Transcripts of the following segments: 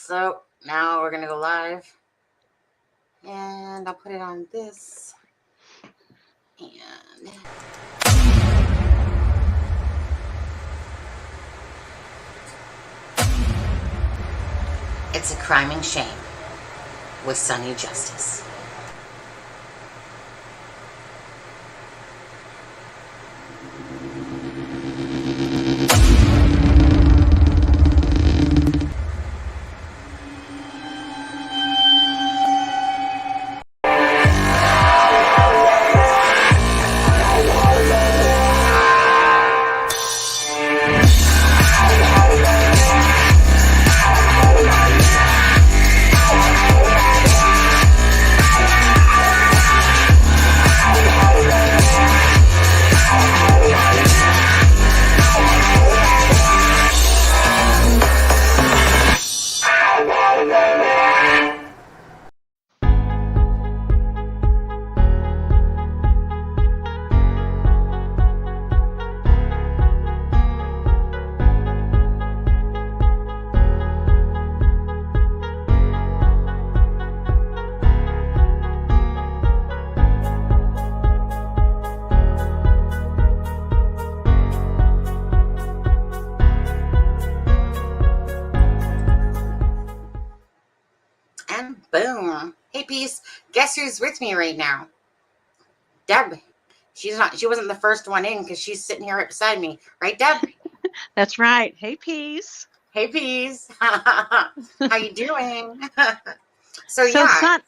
So now we're gonna go live, and I'll put it on this, and it's a crime and shame with Sunny Justice. And boom. Hey, Peace. Guess who's with me right now? Deb. She wasn't the first one in because she's sitting here right beside me. Right, Deb? That's right. Hey, Peace. Hey, Peace. How you doing? So yeah.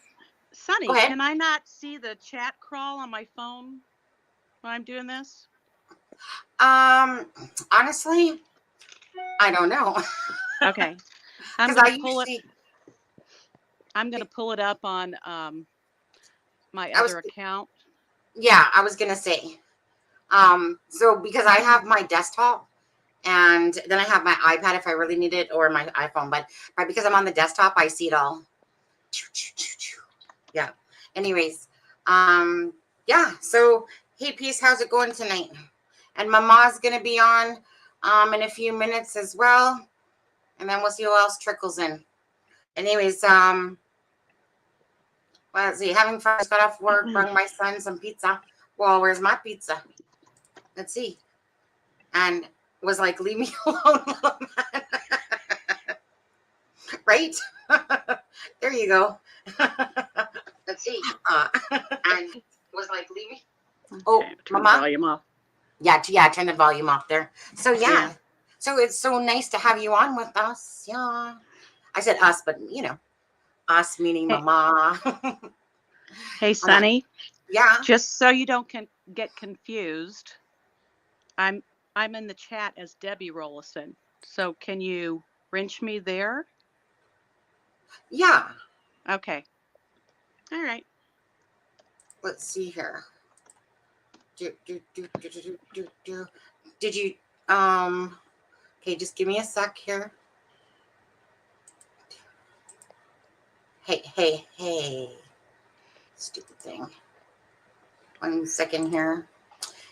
Sunny, can I not see the chat crawl on my phone while I'm doing this? Honestly, I don't know. Okay. I'm going to pull it up on my other account. Yeah, I was going to say. So because I have my desktop and then I have my iPad if I really need it, or my iPhone, but because I'm on the desktop, I see it all. Yeah. Anyways, yeah. So, hey, Peace, how's it going tonight? And Mama's going to be on in a few minutes as well. And then we'll see who else trickles in. Anyways, let's see. Having fun, got off work, brought my son some pizza. Well, where's my pizza? Let's see. And was like, leave me alone, little man. Right? There you go. Let's see. And was like, leave me. Oh, turn Mama. The volume off. Yeah, turn the volume off there. So yeah. So it's so nice to have you on with us. Yeah. I said us, but you know, us meaning Mama. Hey, Sunny. Yeah. Just so you don't get confused, I'm in the chat as Debbie Rollison. So can you wrench me there? Yeah. Okay. All right. Let's see here. Did you okay, just give me a sec here. Hey. Stupid thing. 1 second here.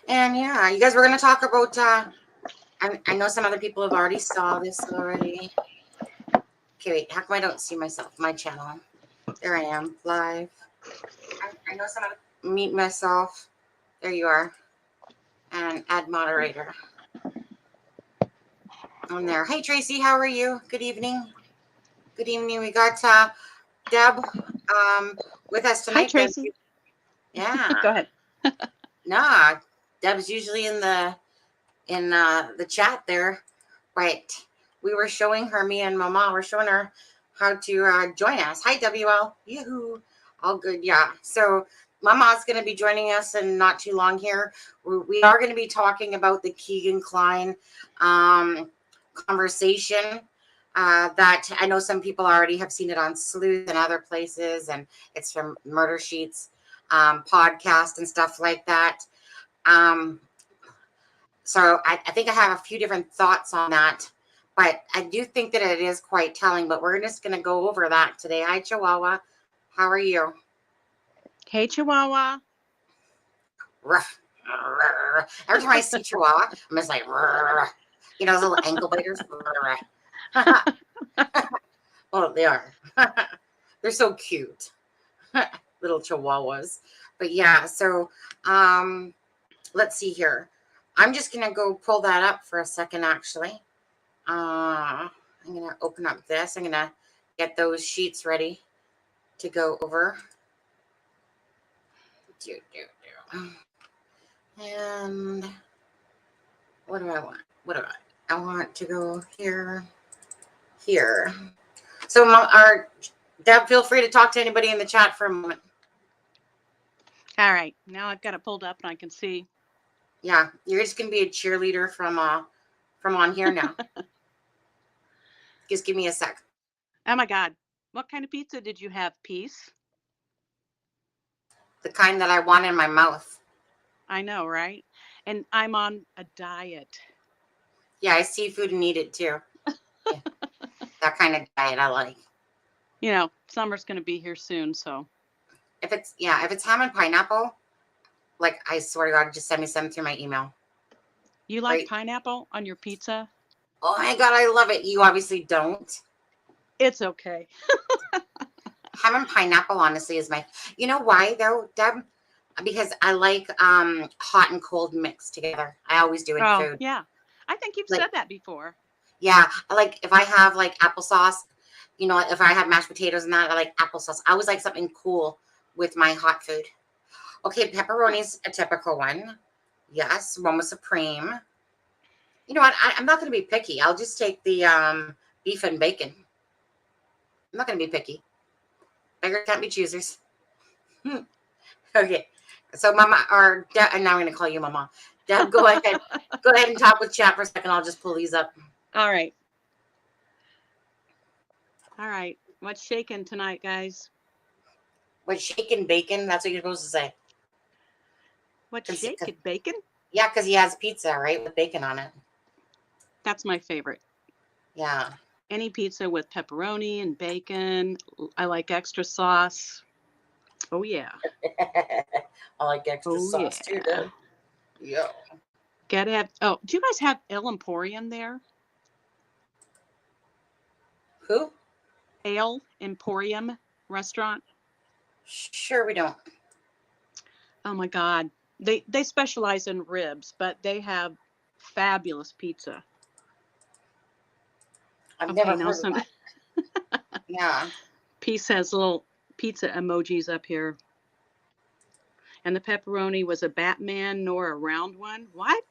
And yeah, you guys were gonna talk about I know some other people have already saw this already. Okay, wait, how come I don't see myself? My channel. There I am, live. I know some other meet myself. There you are. And add moderator. On there. Hey Tracy, how are you? Good evening. Good evening. We got Deb with us tonight. Hi, Tracy. Yeah. Go ahead. Nah, Deb's usually in the chat there, but we were showing her, me and Mama were showing her how to join us. Hi, WL. Yoo-hoo. All good. Yeah. So Mama's going to be joining us in not too long here. We are going to be talking about the Kegan Kline conversation that I know some people already have seen it on Sleuth and other places, and it's from Murder Sheets podcast and stuff like that. So I think I have a few different thoughts on that, but I do think that it is quite telling, but we're just going to go over that today. Hi, Chihuahua. How are you? Hey, Chihuahua. Ruff. Every time I see Chihuahua, I'm just like, you know, those little ankle biters. Well, Oh, they are. They're so cute. Little chihuahuas. But yeah, so let's see here. I'm just gonna go pull that up for a second actually. I'm gonna open up this. I'm gonna get those sheets ready to go over. And what do I want? What do I want to go here, here. So our Deb, feel free to talk to anybody in the chat for a moment. All right, now I've got it pulled up and I can see. Yeah, you're just gonna be a cheerleader from on here now. Just give me a sec. Oh my God, what kind of pizza did you have, Peace? The kind that I want in my mouth. I know, right? And I'm on a diet. Yeah, I seafood and eat it too. Yeah. That kind of diet I like. You know, summer's going to be here soon, so. If it's ham and pineapple, like I swear to God, just send me some through my email. You like Right? pineapple on your pizza? Oh my God, I love it. You obviously don't. It's okay. Ham and pineapple, honestly, is my. You know why though, Deb? Because I like hot and cold mixed together. I always do in food. Yeah. I think you've Like, said that before. yeah, I like if I have like applesauce, you know, if I have mashed potatoes and that, I like applesauce. I always like something cool with my hot food. Okay, pepperoni's a typical one. Yes, one with supreme. You know what? I'm not going to be picky. I'll just take the beef and bacon. I'm not going to be picky. Beggars can't be choosers. Okay, so Mama or Deb, and now I'm going to call you Mama. Deb, go ahead. Go ahead and talk with chat for a second. I'll just pull these up. All right. All right. What's shaking tonight, guys? What's shaking bacon? That's what you're supposed to say. What's shaking bacon? Yeah, because he has pizza, right, with bacon on it. That's my favorite. Yeah. Any pizza with pepperoni and bacon. I like extra sauce. Oh, yeah. I like extra sauce too, Deb. Yeah. Gotta have. Oh, do you guys have Ale Emporium there? Who? Ale Emporium restaurant? Sure, we don't. Oh my God. They specialize in ribs, but they have fabulous pizza. I've never heard of that. Yeah. Peace has little pizza emojis up here. And the pepperoni was a Batman nor a round one. What?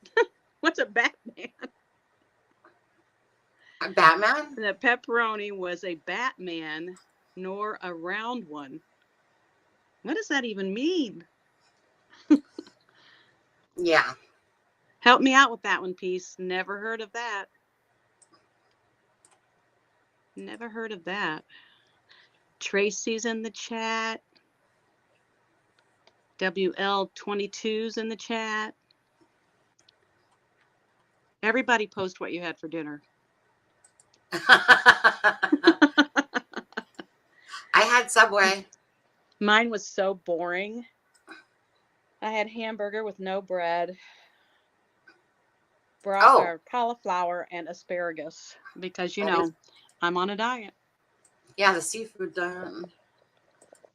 What's a Batman? A Batman? The pepperoni was a Batman nor a round one. What does that even mean? Yeah. Help me out with that one, Peace. Never heard of that. Never heard of that. Tracy's in the chat. WL22's in the chat. Everybody post what you had for dinner. I had Subway. Mine was so boring. I had hamburger with no bread, or cauliflower, and asparagus because, you know, I'm on a diet. Yeah, the seafood diet.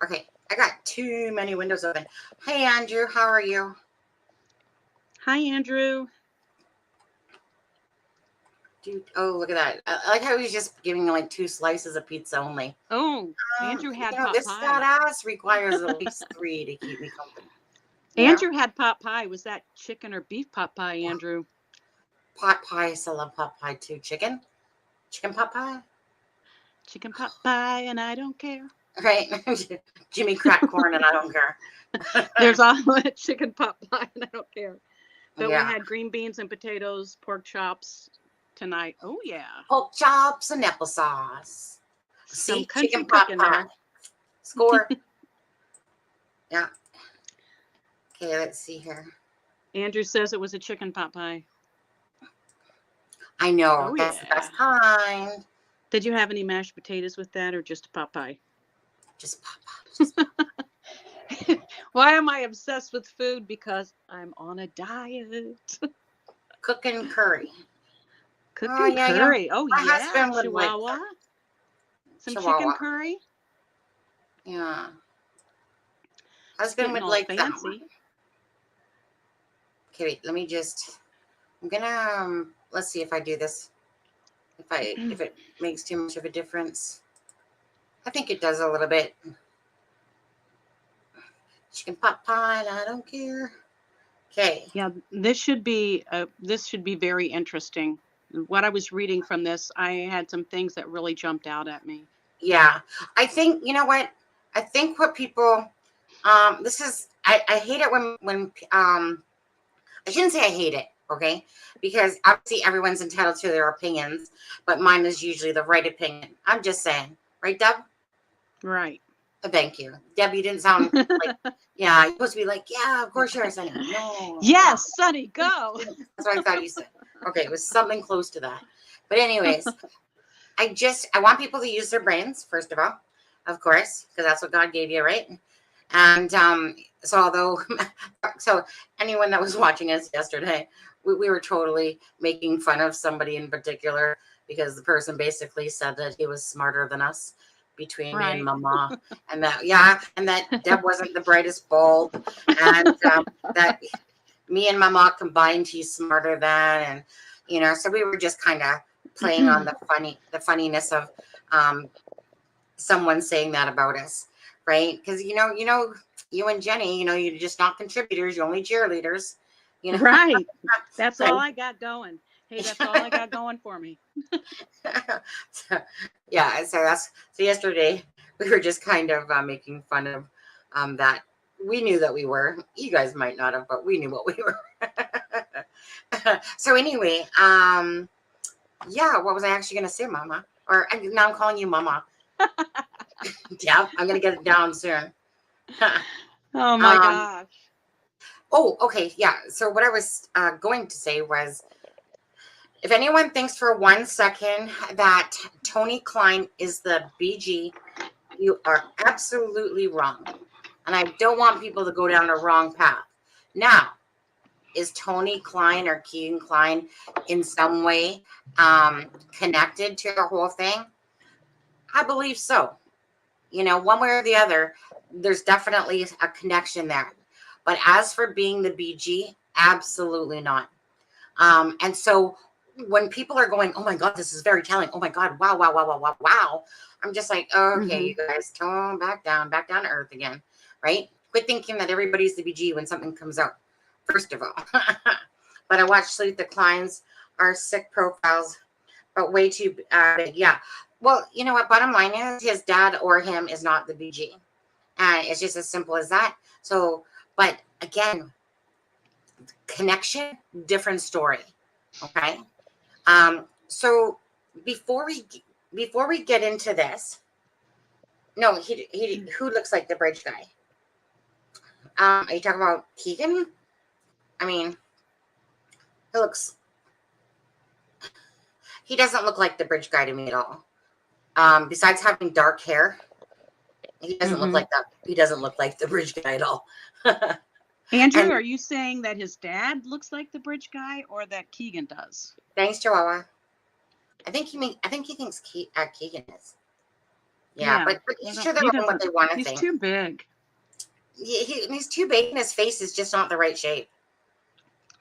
Okay, I got too many windows open. Hey, Andrew, how are you? Hi, Andrew. Dude, oh, look at that. I like how he's just giving you like 2 slices of pizza only. Oh, Andrew had pot this pie. fat ass requires at least 3 to keep me company. Andrew had pot pie. Was that chicken or beef pot pie, Andrew? Pot pie. I still love pot pie too. Chicken pot pie. Chicken pot pie, and I don't care. Right. Jimmy crack corn, and I don't care. There's all chicken pot pie, and I don't care. But we had green beans and potatoes, pork chops tonight. Oh, yeah. Pork chops and applesauce. Some country cooking there. Score. Yeah. Okay, let's see here. Andrew says it was a chicken pot pie. I know. That's the best kind. Did you have any mashed potatoes with that or just pot pie? Just pot pie. Why am I obsessed with food? Because I'm on a diet. Cooking curry. Cooking curry. Yeah. My husband would Chihuahua. Some chicken Chihuahua. curry. Yeah. It's Husband getting would all like that one. fancy. Okay, wait, let me just, I'm gonna, let's see if I do this. If it makes too much of a difference. I think it does a little bit. Chicken pot pie, I don't care. Okay. Yeah, this should be very interesting. What I was reading from this, I had some things that really jumped out at me. Yeah. I think, you know what? I think what people, this is, I hate it when, I shouldn't say I hate it, okay? Because obviously everyone's entitled to their opinions, but mine is usually the right opinion. I'm just saying. Right, Deb? Right. Thank you. Deb, you didn't sound like, yeah, you're supposed to be like, yeah, of course you're Sonny. No. Yes, Sonny, go. That's what I thought you said. Okay, it was something close to that. But anyways, I want people to use their brains, first of all, of course, because that's what God gave you, right? And so anyone that was watching us yesterday, we were totally making fun of somebody in particular because the person basically said that he was smarter than us between me and Right. Mama, and that Deb wasn't the brightest bulb, and that me and Mama combined, he's smarter than, and so we were just kind of playing on the funniness of someone saying that about us, right? Because you and Jenny, you're just not contributors, you're only cheerleaders, Right. That's right? all I got going. Hey, that's all I got going for me. so, yeah, so yesterday we were just kind of making fun of that. We knew that we were. You guys might not have, but we knew what we were. So anyway, yeah, what was I actually going to say, Mama? Now I'm calling you Mama. Yeah, I'm going to get it down soon. Oh my um, gosh. oh, okay, yeah. So what I was going to say was, if anyone thinks for 1 second that Tony Klein is the BG, you are absolutely wrong. And I don't want people to go down a wrong path. Now, is Tony Klein or Kegan Klein in some way connected to the whole thing? I believe so. One way or the other, there's definitely a connection there. But as for being the BG, absolutely not. And so when people are going, oh my God, this is very telling. Oh my God, wow, wow, wow, wow, wow, wow. I'm just like, okay, you guys, tone back down to earth again, right? Quit thinking that everybody's the BG when something comes out, first of all. But I watched Sleep Declines are sick profiles, but way too big. Yeah. Well, you know what? Bottom line is his dad or him is not the BG. And it's just as simple as that. So, but again, connection, different story. Okay. So before we get into this, no, he who looks like the bridge guy? Are you talking about Keegan? I mean, he doesn't look like the bridge guy to me at all. Besides having dark hair, he doesn't look like that. He doesn't look like the bridge guy at all. Andrew, And are you saying that his dad looks like the bridge guy or that Keegan does? thanks, Chihuahua. I think he thinks Keegan is. Yeah, but each to their own what they want to He's think. too big. He's too big, and his face is just not the right shape.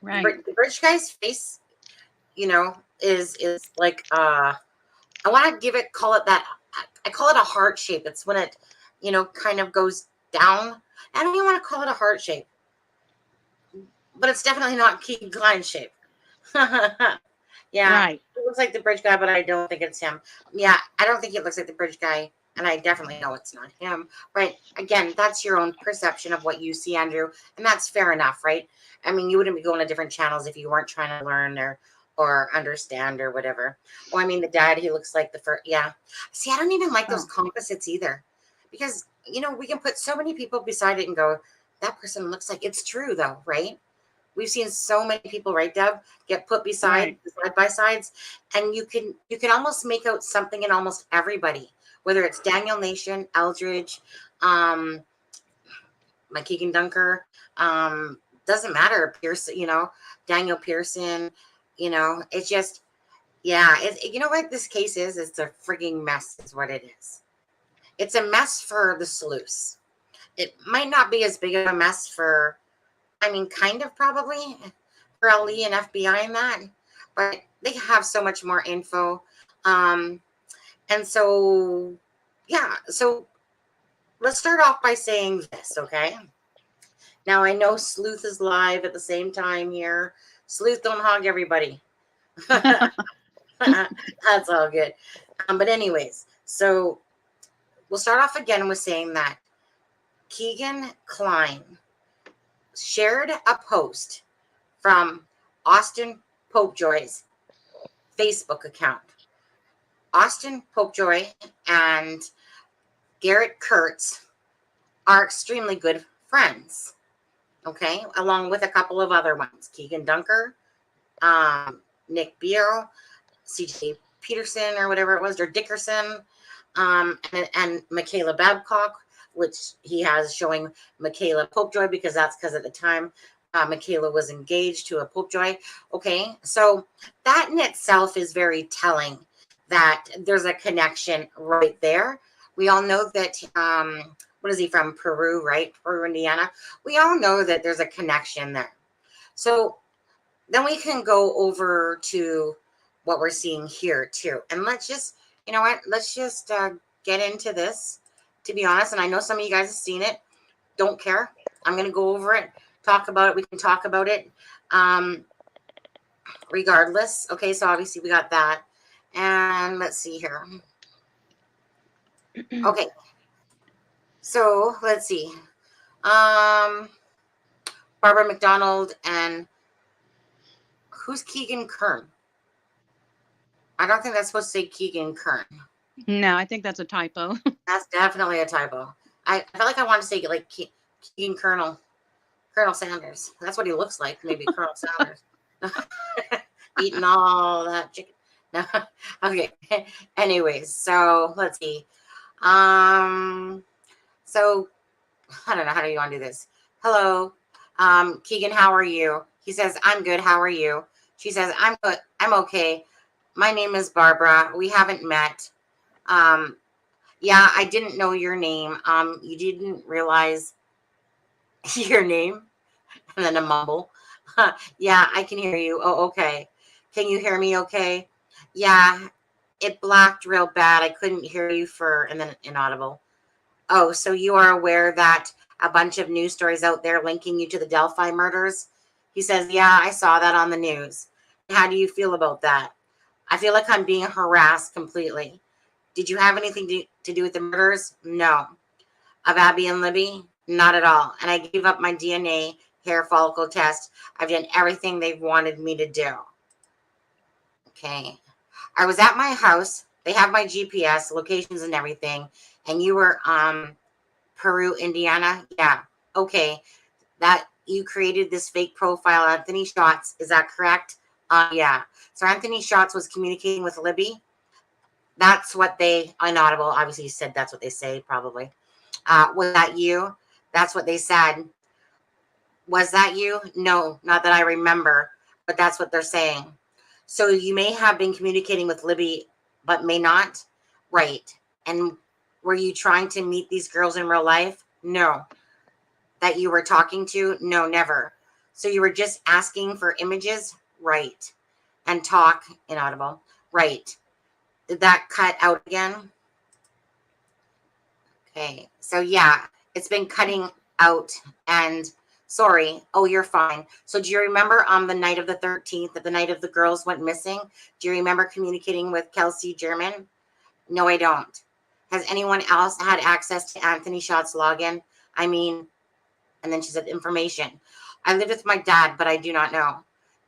Right. The bridge guy's face, is like I want to call it that. I call it a heart shape. It's when it, kind of goes down. I don't even want to call it a heart shape, but it's definitely not Keegan Klein shape. Yeah, Right. it looks like the bridge guy, but I don't think it's him. Yeah, I don't think it looks like the bridge guy, and I definitely know it's not him. But again, that's your own perception of what you see, Andrew, and that's fair enough, right? I mean, you wouldn't be going to different channels if you weren't trying to learn or understand or whatever. Well, I mean, the dad, he looks like the first. Yeah. See, I don't even like those composites either, because we can put so many people beside it and go, that person looks like. It's true though, right? We've seen so many people, right, Deb, get put side by sides, and you can almost make out something in almost everybody, whether it's Daniel Nation, Eldridge, my Keegan Dunker, doesn't matter, Pearson, Daniel Pearson, it's just Yeah, you know what this case is? It's a frigging mess, is what it is. It's a mess for the sleuths. It might not be as big of a mess for, I mean, kind of probably for LE and FBI and that, but they have so much more info. And so, yeah, so let's start off by saying this, okay? Now, I know Sleuth is live at the same time here. Sleuth, don't hog everybody. That's all good. But anyways, so we'll start off again with saying that Kegan Kline shared a post from Austin Popejoy's Facebook account. Austin Popejoy and Garrett Kurtz are extremely good friends, okay, along with a couple of other ones, Keegan Dunker, Nick Beal, CJ Peterson, or whatever it was, or Dickerson, and Michaela Babcock, which he has showing Michaela Popejoy because at the time Michaela was engaged to a Popejoy. Okay, so that in itself is very telling that there's a connection right there. We all know that, what is he from? Peru, right? Peru, Indiana. We all know that there's a connection there. So then we can go over to what we're seeing here too. And let's just, you know what, let's just get into this, to be honest. And I know some of you guys have seen it. Don't care. I'm going to go over it, talk about it. We can talk about it regardless. Okay, so obviously we got that. And let's see here. Okay. So let's see. Barbara McDonald and who's Keegan Kern? I don't think that's supposed to say Keegan Kern. No, I think that's a typo. That's definitely a typo. I felt like I wanted to say like Keegan Colonel Sanders. That's what he looks like. Maybe Colonel Sanders eating all that chicken. No. Okay. Anyways, so let's see. So I don't know, how do you want to do this? Hello, Keegan, how are you? He says, I'm good. How are you? She says, I'm good. I'm okay. My name is Barbara. We haven't met. Yeah, I didn't know your name. You didn't realize your name? And then a mumble. Yeah, I can hear you. Oh, okay. Can you hear me okay? Yeah, it blacked real bad. I couldn't hear you and then inaudible. Oh, so you are aware that a bunch of news stories out there linking you to the Delphi murders? He says, yeah, I saw that on the news. How do you feel about that? I feel like I'm being harassed completely. Did you have anything to do with the murders? No. Of Abby and Libby? Not at all. And I gave up my DNA hair follicle test. I've done everything they've wanted me to do. Okay. I was at my house. They have my GPS, locations and everything. And you were Peru, Indiana? Yeah. Okay. That you created this fake profile, Anthony Schatz. Is that correct? Yeah. So Anthony Schatz was communicating with Libby. That's what they, inaudible, obviously you said that's what they say, probably. Was that you? That's what they said. Was that you? No, not that I remember, but that's what they're saying. So you may have been communicating with Libby, but may not? Right. And were you trying to meet these girls in real life? No. That you were talking to? No, never. So you were just asking for images? Right. And talk, inaudible. Right. Did that cut out again? Okay. So yeah, it's been cutting out and sorry. Oh, you're fine. So do you remember on the night of the 13th, the night of the girls went missing? Do you remember communicating with Kelsey German? No, I don't. Has anyone else had access to Anthony Schatz's login? I mean, and then she said information. I live with my dad, but I do not know.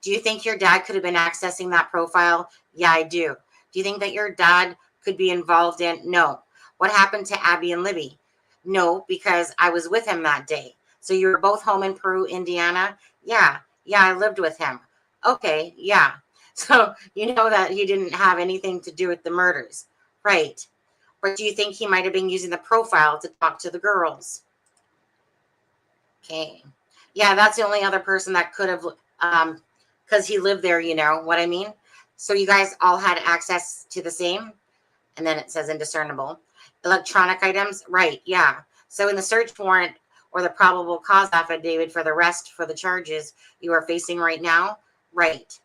Do you think your dad could have been accessing that profile? Yeah, I do. Do you think that your dad could be involved in? No. What happened to Abby and Libby? No, because I was with him that day. So you were both home in Peru, Indiana? Yeah. Yeah, I lived with him. Okay, yeah. So you know that he didn't have anything to do with the murders. Right. Or do you think he might have been using the profile to talk to the girls? Okay. Yeah, that's the only other person that could have, because he lived there, you know what I mean? So you guys all had access to the same? And then it says indiscernible. Electronic items, right, yeah. So in the search warrant or the probable cause affidavit for the arrest for the charges you are facing right now, right.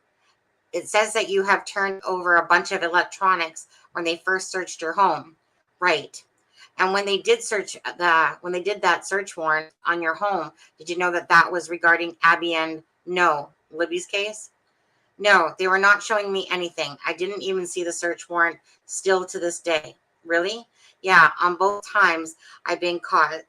It says that you have turned over a bunch of electronics when they first searched your home, right. And when they did that search warrant on your home, did you know that that was regarding Abby and Libby's case? No, they were not showing me anything. I didn't even see the search warrant still to this day. Really? Yeah, on both times I've been caught.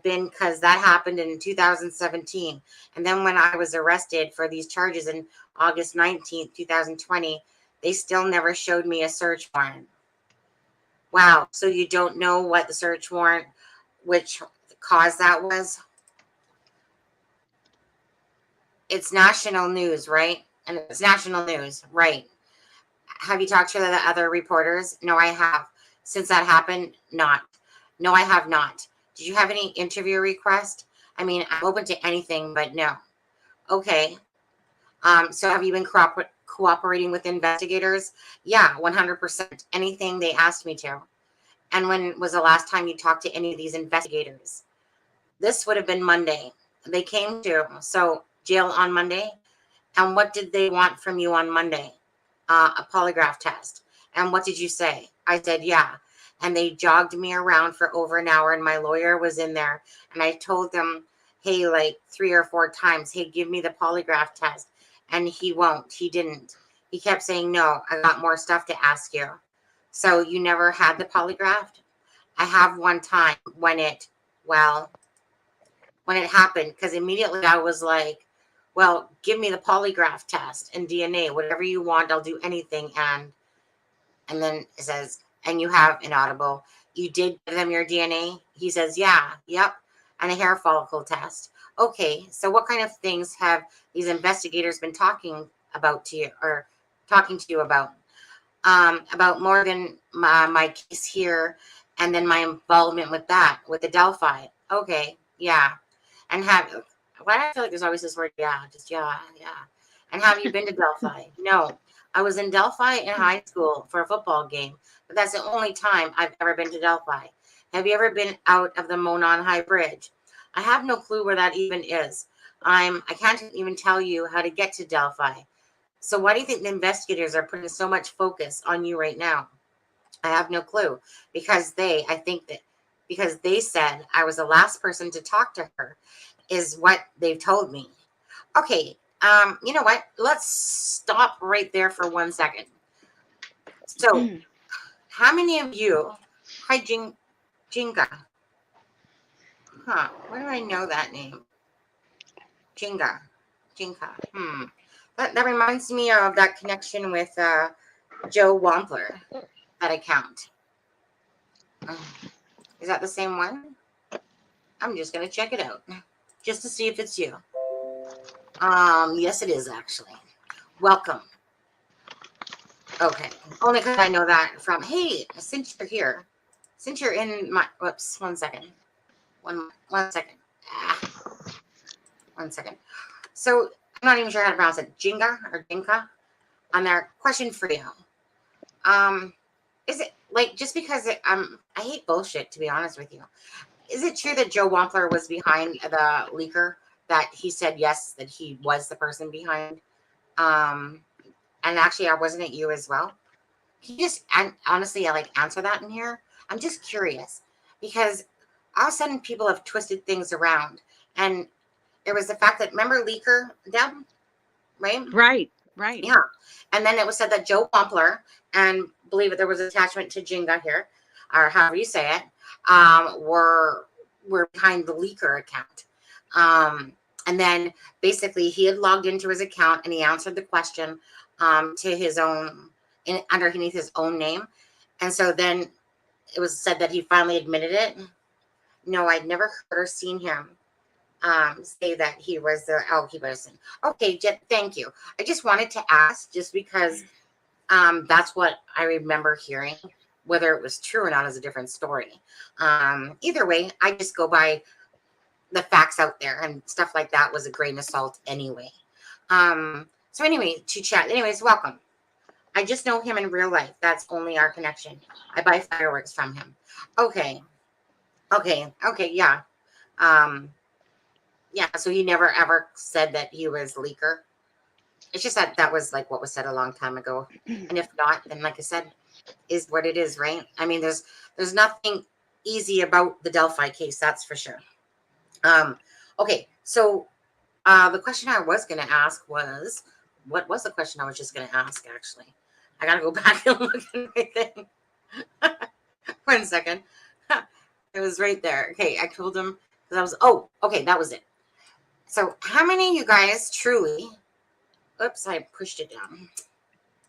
Because that happened in 2017. And then when I was arrested for these charges in August 19th, 2020, they still never showed me a search warrant. Wow. So you don't know what the search warrant, which cause that was? It's national news, right? And it's national news, right? Have you talked to the other reporters? No, I have. Since that happened, not. No, I have not. Did you have any interview request? I mean, I'm open to anything, but no. Okay. So have you been cooperating with investigators? Yeah, 100%. Anything they asked me to. And when was the last time you talked to any of these investigators? This would have been Monday. They came to jail on Monday. And what did they want from you on Monday? A polygraph test. And what did you say? I said, yeah. And they jogged me around for over an hour, and my lawyer was in there. And I told them, hey, like 3 or 4 times, hey, give me the polygraph test. And he won't. He didn't. He kept saying, no, I got more stuff to ask you. So you never had the polygraph? I have one time when it happened, because immediately I was like, well, give me the polygraph test and DNA, whatever you want, I'll do anything. And then it says, and you have inaudible. You did give them your DNA? He says, yeah, yep, and a hair follicle test. Okay, so what kind of things have these investigators been talking to you about? About more than my case here, and then my involvement with the Delphi. Okay, yeah. And why do I feel like there's always this word, yeah, just yeah. And have you been to Delphi? No. I was in Delphi in high school for a football game, but that's the only time I've ever been to Delphi. Have you ever been out of the Monon High Bridge? I have no clue where that even is. I can't even tell you how to get to Delphi. So why do you think the investigators are putting so much focus on you right now? I have no clue, because they said I was the last person to talk to her, is what they've told me. Okay, you know what? Let's stop right there for 1 second. So, how many of you, hi Jinga. Huh, where do I know that name? Jinga. That reminds me of that connection with Joe Wampler, that account. Is that the same one? I'm just going to check it out just to see if it's you. Yes, it is actually. Welcome. Okay. Only because I know that from, hey, since you're here, since you're in my, whoops, 1 second. One second. 1 second. So I'm not even sure how to pronounce it. Jinga or Jinka on there. Question for you. Is it like, just because I hate bullshit, to be honest with you. Is it true that Joe Wampler was behind the leaker? That he said yes, that he was the person behind? And actually, wasn't it you as well? Can you just honestly, answer that in here? I'm just curious, because all of a sudden people have twisted things around, and it was the fact that, remember leaker, Deb, right? Right. Yeah. And then it was said that Joe Wampler, and believe it, there was an attachment to Jinga here, or however you say it, were behind the leaker account. And then basically he had logged into his account and he answered the question to his own, underneath his own name. And so then it was said that he finally admitted it. No, I'd never heard or seen him say that he was he wasn't. Okay, thank you. I just wanted to ask, just because that's what I remember hearing. Whether it was true or not is a different story. Either way, I just go by the facts out there, and stuff like that was a grain of salt anyway. So anyway, to chat. Anyways, welcome. I just know him in real life. That's only our connection. I buy fireworks from him. Okay. Yeah. Um, yeah. So he never ever said that he was leaker. It's just that that was like what was said a long time ago. And if not, then like I said, is what it is, right? I mean, there's nothing easy about the Delphi case, that's for sure. Okay, so the question I was going to ask was, what was the question I was just going to ask? Actually, I gotta go back and look at my thing. 1 second. It was right there. Okay, I told him because I was. Oh, okay, that was it. So, how many of you guys truly? Oops, I pushed it down.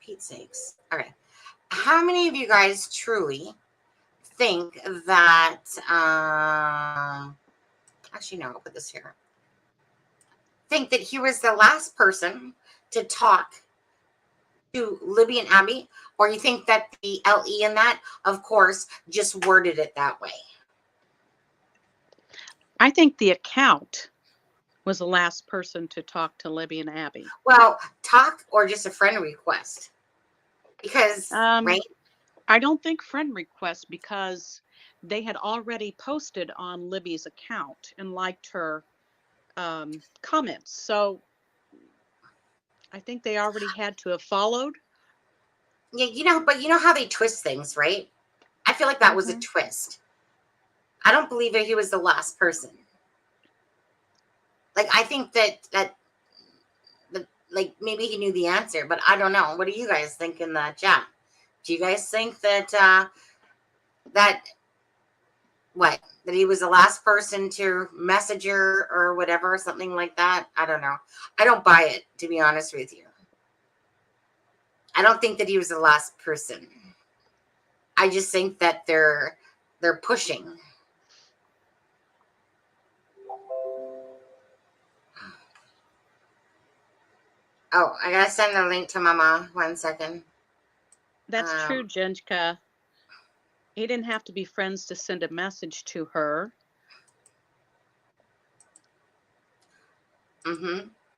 Pete's sakes. Okay, how many of you guys truly think that? Actually, no. I'll put this here. Think that he was the last person to talk to Libby and Abby, or you think that the LE in that, of course, just worded it that way? I think the account was the last person to talk to Libby and Abby. Well, talk or just a friend request, because right. I don't think friend request, because they had already posted on Libby's account and liked her comments. So I think they already had to have followed. Yeah, but you know how they twist things, right? I feel like that was a twist. I don't believe that he was the last person. Like, I think that like maybe he knew the answer, but I don't know. What do you guys think in the chat? Do you guys think that that he was the last person to message her or whatever, something like that? I don't know. I don't buy it, to be honest with you. I don't think that he was the last person. I just think that they're pushing. Oh, I gotta send the link to Mama. 1 second. That's true, Jenka. He didn't have to be friends to send a message to her.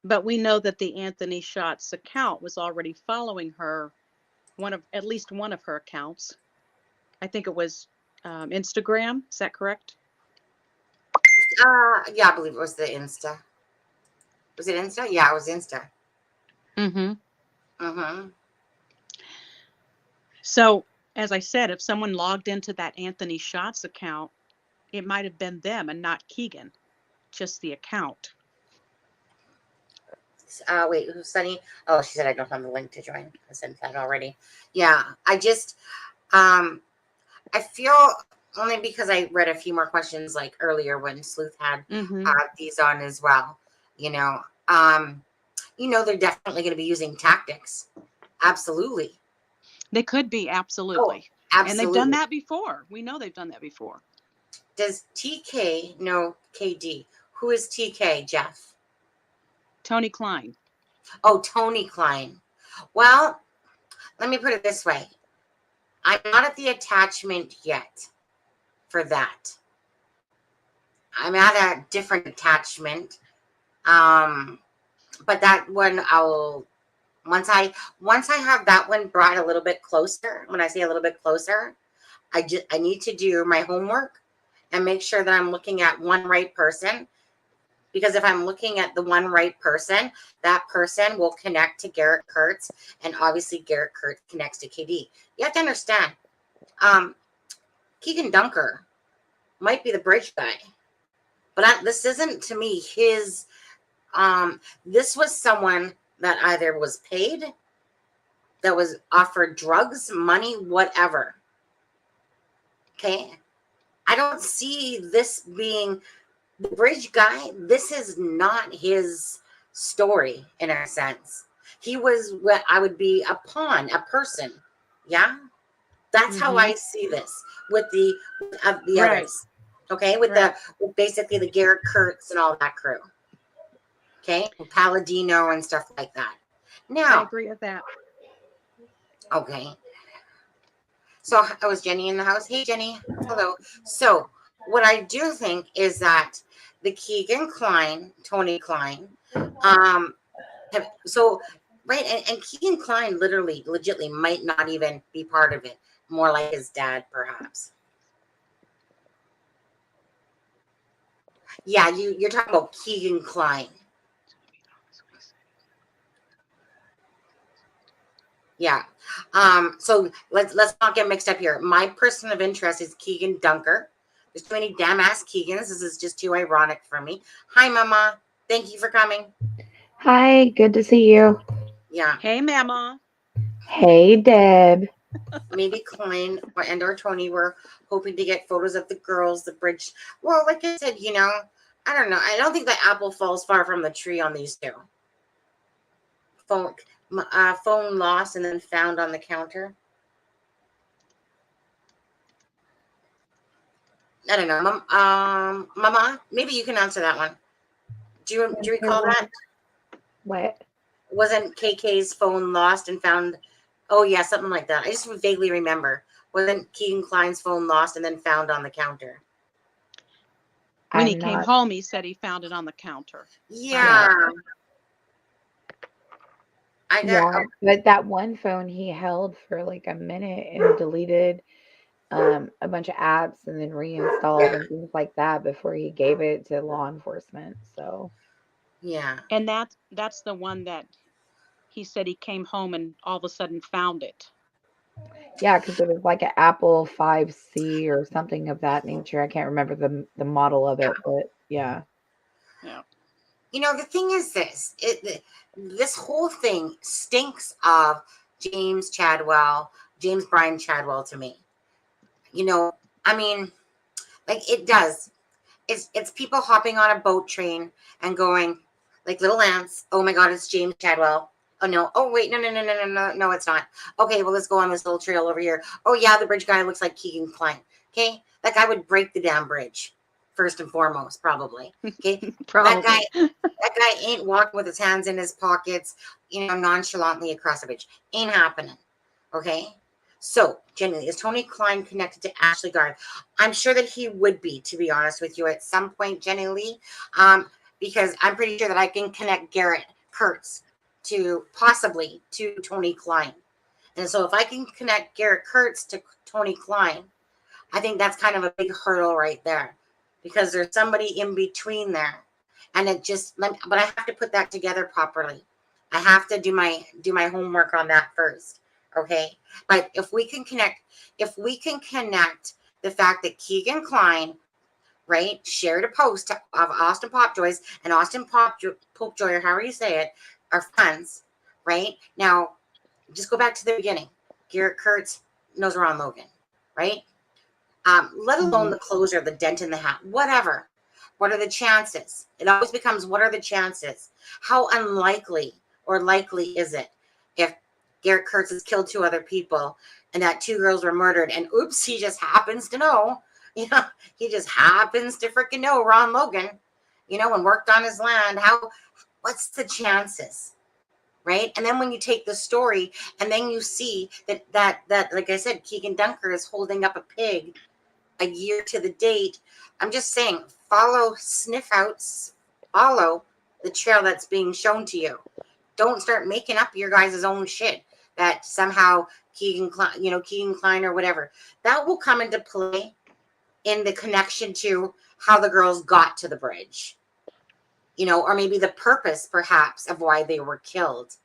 But we know that the Anthony Shots account was already following her, at least one of her accounts. I think it was Instagram. Is that correct? Yeah, I believe it was the Insta. Was it Insta? Yeah, it was Insta. So, as I said, if someone logged into that Anthony Shots account, it might have been them and not Keegan, just the account. Wait, who's Sunny? Oh, she said I don't have the link to join. I sent that already. Yeah, I just, I feel, only because I read a few more questions like earlier when Sleuth had these on as well. They're definitely going to be using tactics. Absolutely. They could be, absolutely. Oh, absolutely. And they've done that before. We know they've done that before. Does TK know KD? Who is TK, Jeff? Tony Klein. Oh, Tony Klein. Well, let me put it this way. I'm not at the attachment yet for that. I'm at a different attachment. But that one once I have that one brought a little bit closer, when I say a little bit closer, I need to do my homework and make sure that I'm looking at one right person. Because if I'm looking at the one right person, that person will connect to Garrett Kurtz, and obviously Garrett Kurtz connects to KD. You have to understand, Keegan Dunker might be the bridge guy, but this isn't, to me, his. This was someone that either was paid, that was offered drugs, money, whatever. Okay, I don't see this being the bridge guy. This is not his story in a sense. He was what I would be a pawn, a person. Yeah, that's how I see this with the others. Okay, with with basically the Garrett Kurtz and all that crew. Okay, Palladino and stuff like that. Now, I agree with that. Okay. So, was Jenny in the house? Hey, Jenny. Hello. So, what I do think is that the Kegan Klein, Tony Klein, so Right, and Keegan Klein literally, legitly might not even be part of it. More like his dad, perhaps. Yeah, you're talking about Keegan Klein. Yeah. So let's not get mixed up here. My person of interest is Keegan Dunker. There's too many damn ass Keegans. This is just too ironic for me. Hi, Mama. Thank you for coming. Hi, good to see you. Yeah. Hey, Mama. Hey, Deb. Maybe Klein or Tony were hoping to get photos of the girls, the bridge. Well, like I said, I don't know. I don't think the apple falls far from the tree on these two. Phone lost and then found on the counter. I don't know. Mama, maybe you can answer that one. Do you recall that? What? Wasn't KK's phone lost and found? Oh yeah, something like that. I just vaguely remember. Wasn't Keegan Klein's phone lost and then found on the counter? When he I'm came not. home, he said he found it on the counter. Yeah. I got. Yeah, but that one phone he held for like a minute and deleted a bunch of apps and then reinstalled and things like that before he gave it to law enforcement. So Yeah. And that's the one that he said he came home and all of a sudden found it. yeah, because it was like an Apple 5C or something of that nature. I can't remember the model of it, but yeah. Yeah. The thing is this whole thing stinks of James Bryan Chadwell to me. I mean, like it does. It's people hopping on a boat train and going like little ants. Oh my God, it's James Chadwell. Oh no. Oh wait, no, it's not. Okay, well let's go on this little trail over here. Oh yeah, the bridge guy looks like Keegan Klein. Okay, that guy would break the damn bridge first and foremost, probably. Okay, Probably. that guy ain't walking with his hands in his pockets, nonchalantly across the bridge. Ain't happening. Okay. So, genuinely, is Tony Klein connected to Ashley Garth? I'm sure that he would be, to be honest with you, at some point, genuinely, because I'm pretty sure that I can connect Garrett Kurtz possibly to Tony Klein. And so if I can connect Garrett Kurtz to Tony Klein, I think that's kind of a big hurdle right there because there's somebody in between there. And but I have to put that together properly. I have to do my homework on that first. Okay. But if we can connect the fact that Keegan Klein, right, shared a post of Austin Popjoy's and Austin Popejoy, or however you say it, are friends, right? Now, just go back to the beginning. Garrett Kurtz knows Ron Logan, right? Let alone the closure, the dent in the hat, whatever. What are the chances? It always becomes, what are the chances? How unlikely or likely is it if Garrett Kurtz has killed two other people and that two girls were murdered and oops, he just happens to know, he just happens to freaking know Ron Logan, and worked on his land. What's the chances? Right. And then when you take the story and then you see that like I said, Keegan Dunker is holding up a pig a year to the date. I'm just saying, follow the trail that's being shown to you. Don't start making up your guys' own shit that somehow Keegan Klein or whatever. That will come into play in the connection to how the girls got to the bridge. Or maybe the purpose perhaps of why they were killed.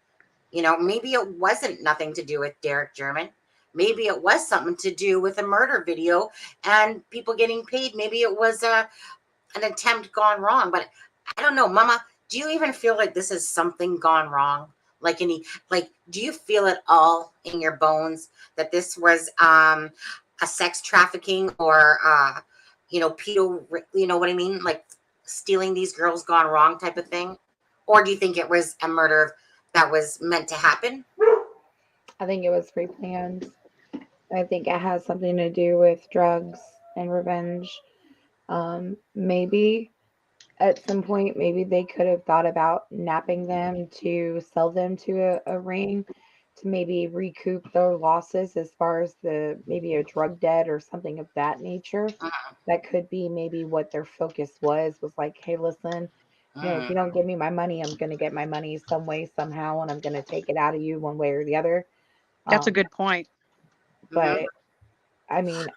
Maybe it wasn't nothing to do with Derek German. Maybe it was something to do with a murder video and people getting paid. Maybe it was an attempt gone wrong. But I don't know, Mama, do you even feel like this is something gone wrong? Do you feel it all in your bones that this was a sex trafficking or pedo, what I mean? Like stealing these girls gone wrong type of thing? Or do you think it was a murder that was meant to happen? I think it was pre-planned. I think it has something to do with drugs and revenge. Maybe at some point, maybe they could have thought about napping them to sell them to a ring to maybe recoup their losses as far as maybe a drug debt or something of that nature. That could be maybe what their focus was like, hey, listen, If you don't give me my money, I'm going to get my money some way, somehow, and I'm going to take it out of you one way or the other. That's a Um, good point. but I mean,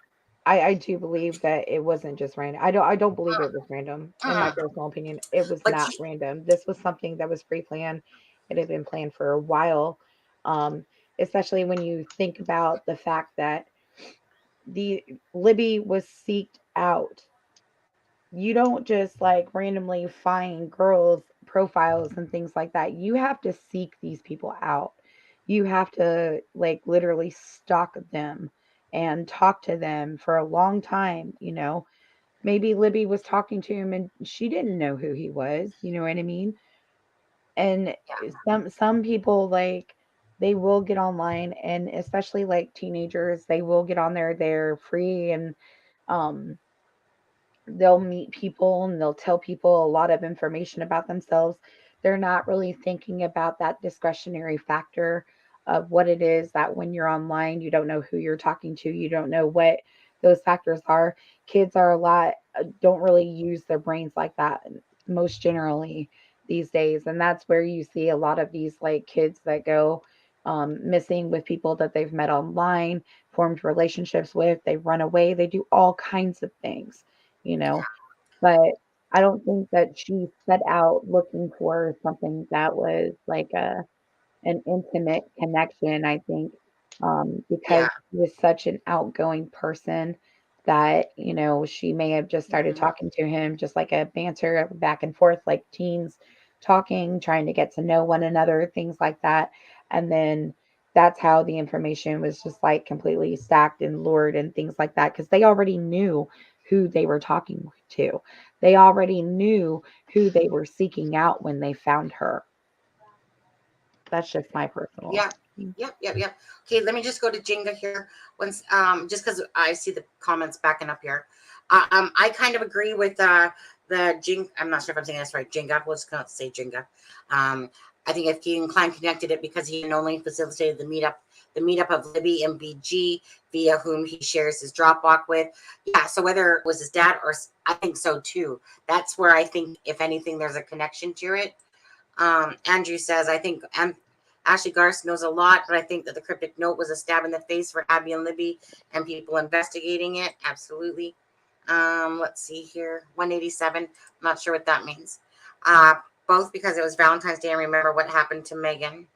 I do believe that it wasn't just random. I don't believe it was random. In my personal opinion, it was But not random. This was something that was pre-planned. It had been planned for a while. Um, Especially when you think about the fact that the Libby was seeked out. You don't just like randomly find girls profiles and things like that. You have to seek these people out. You have to like literally stalk them and talk to them for a long time. Maybe Libby was talking to him and she didn't know who he was, you know what I mean? And some people like they will get online, and especially like teenagers, they will get on there, they're free, and um they'll meet people and they'll tell people a lot of information about themselves. They're not really thinking about that discretionary factor of what it is that when you're online, you don't know who you're talking to, you don't know what those factors are. Kids are a lot, don't really use their brains like that most generally these days. And that's where you see a lot of these like kids that go missing with people that they've met online, formed relationships with, they run away, they do all kinds of things you know. But I don't think that she set out looking for something that was like an intimate connection. I think because yeah. she was such an outgoing person that she may have just started Mhm. talking to him just like a banter back and forth, like teens talking, trying to get to know one another, things like that. And then that's how the information was just like completely stacked and lured and things like that because they already knew who they were talking to. They already knew who they were seeking out when they found her. That's just my personal Yeah. opinion. Yep. Okay, let me just go to Jenga here once, just because I see the comments backing up here. I kind of agree with the Jing. I'm not sure if I'm saying this right. Jenga. Let's not say Jenga. Um, I think if Keegan Klein connected it because he not only facilitated the meetup of Libby and BG via whom he shares his Dropbox with. Yeah. So whether it was his dad or I think so too. That's where I think, if anything, there's a connection to it. Andrew says, I think Ashley Garst knows a lot, but I think that the cryptic note was a stab in the face for Abby and Libby and people investigating it. Absolutely. Let's see here. 187. I'm not sure what that means. Both because it was Valentine's Day and remember what happened to Megan.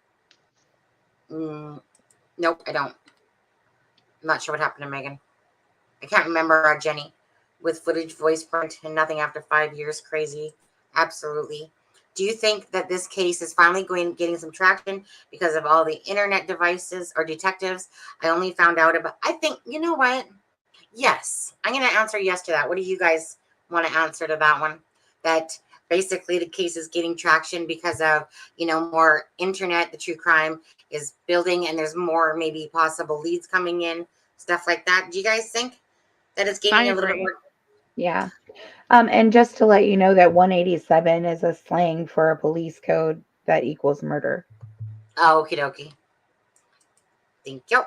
Nope, I don't. I'm not sure what happened to Megan. I can't remember Jenny with footage, voice print, and nothing after 5 years. Crazy. Absolutely. Do you think that this case is finally getting some traction because of all the internet devices or detectives? I only found out about. I think you know what. Yes, I'm going to answer yes to that. What do you guys want to answer to that one? That basically the case is getting traction because of more internet. The true crime is building, and there's more maybe possible leads coming in, stuff like that. Do you guys think that it's I gaining a little bit agree. more? Yeah. And just to let you know that 187 is a slang for a police code that equals murder. Oh, okie dokie. Thank you.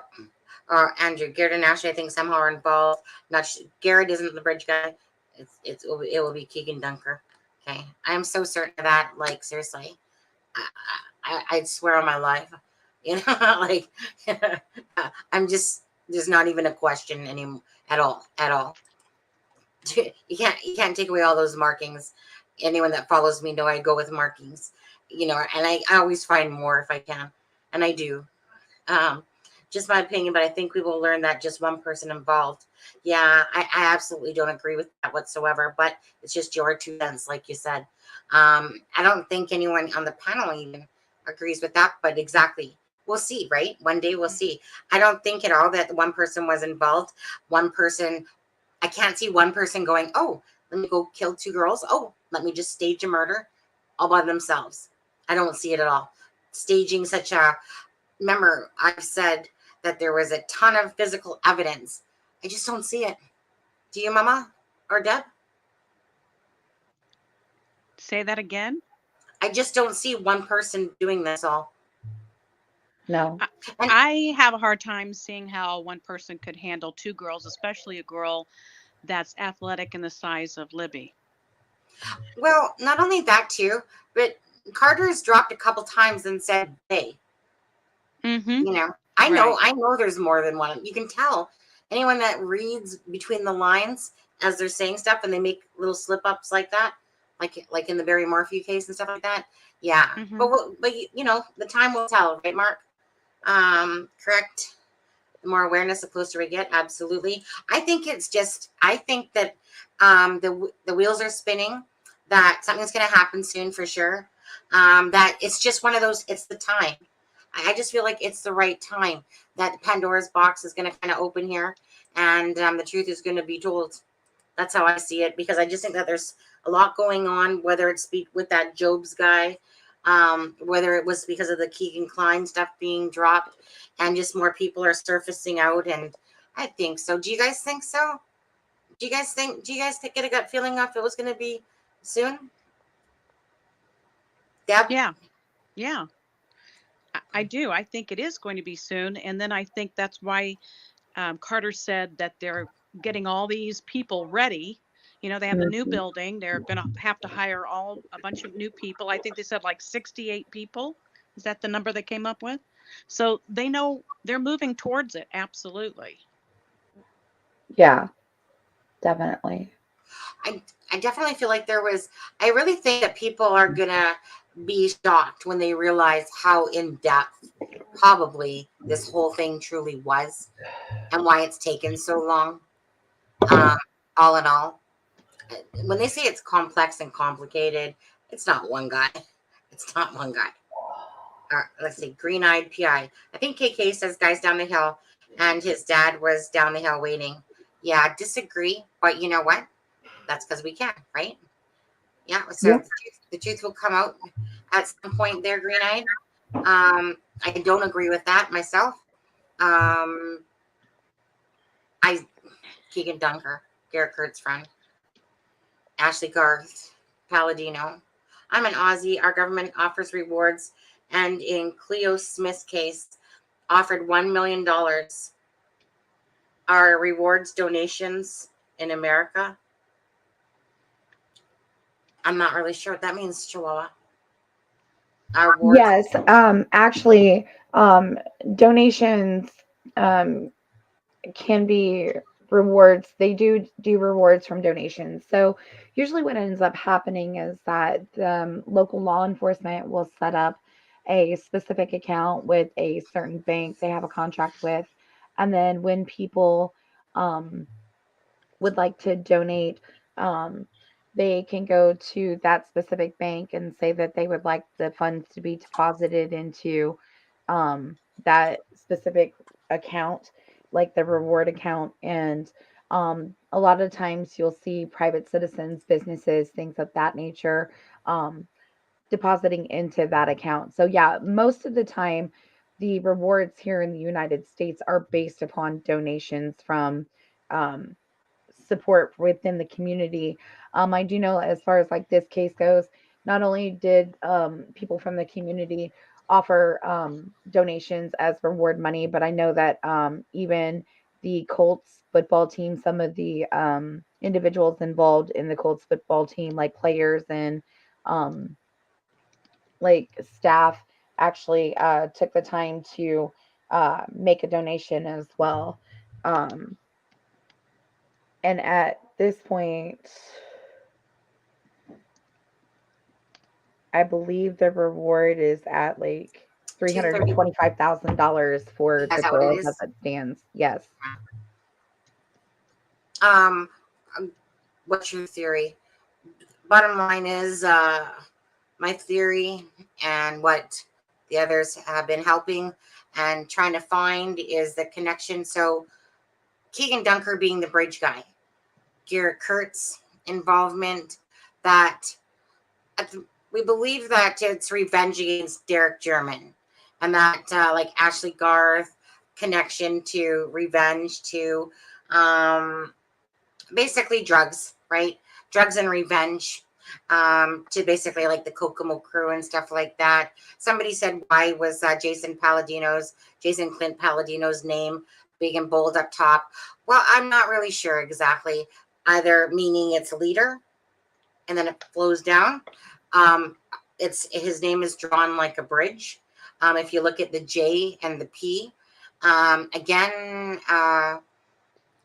Andrew, Garrett and Ashley, I think somehow are involved. Not Garrett isn't the bridge guy. It will be Keegan Dunker. Okay, I'm so certain of that. Like seriously, I'd swear on my life. Like I'm just there's not even a question anymore at all. At all. You can't take away all those markings. Anyone that follows me know I go with markings. And I always find more if I can, and I do. Um, just my opinion, but I think we will learn that just one person involved. Yeah, I absolutely don't agree with that whatsoever, but it's just your 2 cents, like you said. I don't think anyone on the panel even agrees with that, but exactly. We'll see, right? One day we'll see. I don't think at all that one person was involved. One person, I can't see one person going, oh, let me go kill 2 girls. Oh, let me just stage a murder all by themselves. I don't see it at all. Staging such a remember, I've said that there was a ton of physical evidence. I just don't see it. Do you, Mama or Deb? Say that again. I just don't see one person doing this all. No. I, And I have a hard time seeing how one person could handle 2 girls, especially a girl that's athletic and the size of Libby. Well, not only that too, but Carter's dropped a couple times and said they. Mm-hmm. You know, Right. I know there's more than one. You can tell anyone that reads between the lines as they're saying stuff and they make little slip ups like that, like in the Barry Morphew case and stuff like that. Yeah, Mm-hmm. but you know, the time will tell, right, Mark? Correct. The more awareness, the closer we get. Absolutely. I think it's just. I think that the wheels are spinning. That something's going to happen soon for sure. That it's just one of those. It's the time. I just feel like it's the right time that Pandora's box is going to kind of open here, and the truth is going to be told. That's how I see it, because I just think that there's a lot going on, whether it's with that Jobs guy, whether it was because of the Kegan Kline stuff being dropped, and just more people are surfacing out. And I think so. Do you guys think so? Do you guys think? Do you guys get a gut feeling if it was going to be soon? Deb? Yeah. Yeah. I do. I think it is going to be soon. And then I think that's why Carter said that they're getting all these people ready. You know, they have the new Mhm. building. They're going to have to hire a bunch of new people. I think they said like 68 people. Is that the number they came up with? So they know they're moving towards it. Absolutely. Yeah, definitely. I definitely feel like there was. I really think that people are gonna be shocked when they realize how in depth probably this whole thing truly was, and why it's taken so long. Um, all in all, when they say it's complex and complicated, it's not one guy. It's not one guy. Let's see, Green Eyed PI. I think KK says guys down the hill, and his dad was down the hill waiting. Yeah, disagree, but you know what? That's because we can, right? Yeah. So Yeah. the truth will come out at some point there, Green Eyed. I don't agree with that myself. Um, I Keegan Dunker, Garrett Kurt's friend. Ashley Garth, Palladino. I'm an Aussie. Our government offers rewards, and in Cleo Smith's case, offered $1 million. Are rewards donations in America? I'm not really sure what that means, Chihuahua. Our rewards. Yes, actually, donations um, can be rewards. They do rewards from donations. So usually, what ends up happening is that local law enforcement will set up a specific account with a certain bank they have a contract with, and then when people um, would like to donate, um, they can go to that specific bank and say that they would like the funds to be deposited into that specific account, like the reward account. And a lot of times you'll see private citizens, businesses, things of that nature um, depositing into that account. So, yeah, most of the time, the rewards here in the United States are based upon donations from um, support within the community. I do know as far as like this case goes, not only did people from the community offer donations as reward money, but I know that even the Colts football team, some of the individuals involved in the Colts football team, like players and um, like staff, actually took the time to make a donation as well. Um, and at this point, I believe the reward is at like $230. $325,000 for Is the that what it girls as is? it stands. Yes. Um, what's your theory? Bottom line is, my theory and what the others have been helping and trying to find is the connection. So Keegan Dunker being the bridge guy, Garrett Kurt's involvement, that we believe that it's revenge against Derek German, and that like Ashley Garth connection to revenge to um, basically drugs, right? Drugs and revenge, to basically like the Kokomo crew and stuff like that. Somebody said, why was Jason Clint Palladino's name big and bold up top? Well, I'm not really sure exactly. Either meaning it's leader and then it flows down. His name is drawn like a bridge. If you look at the J and the P, again,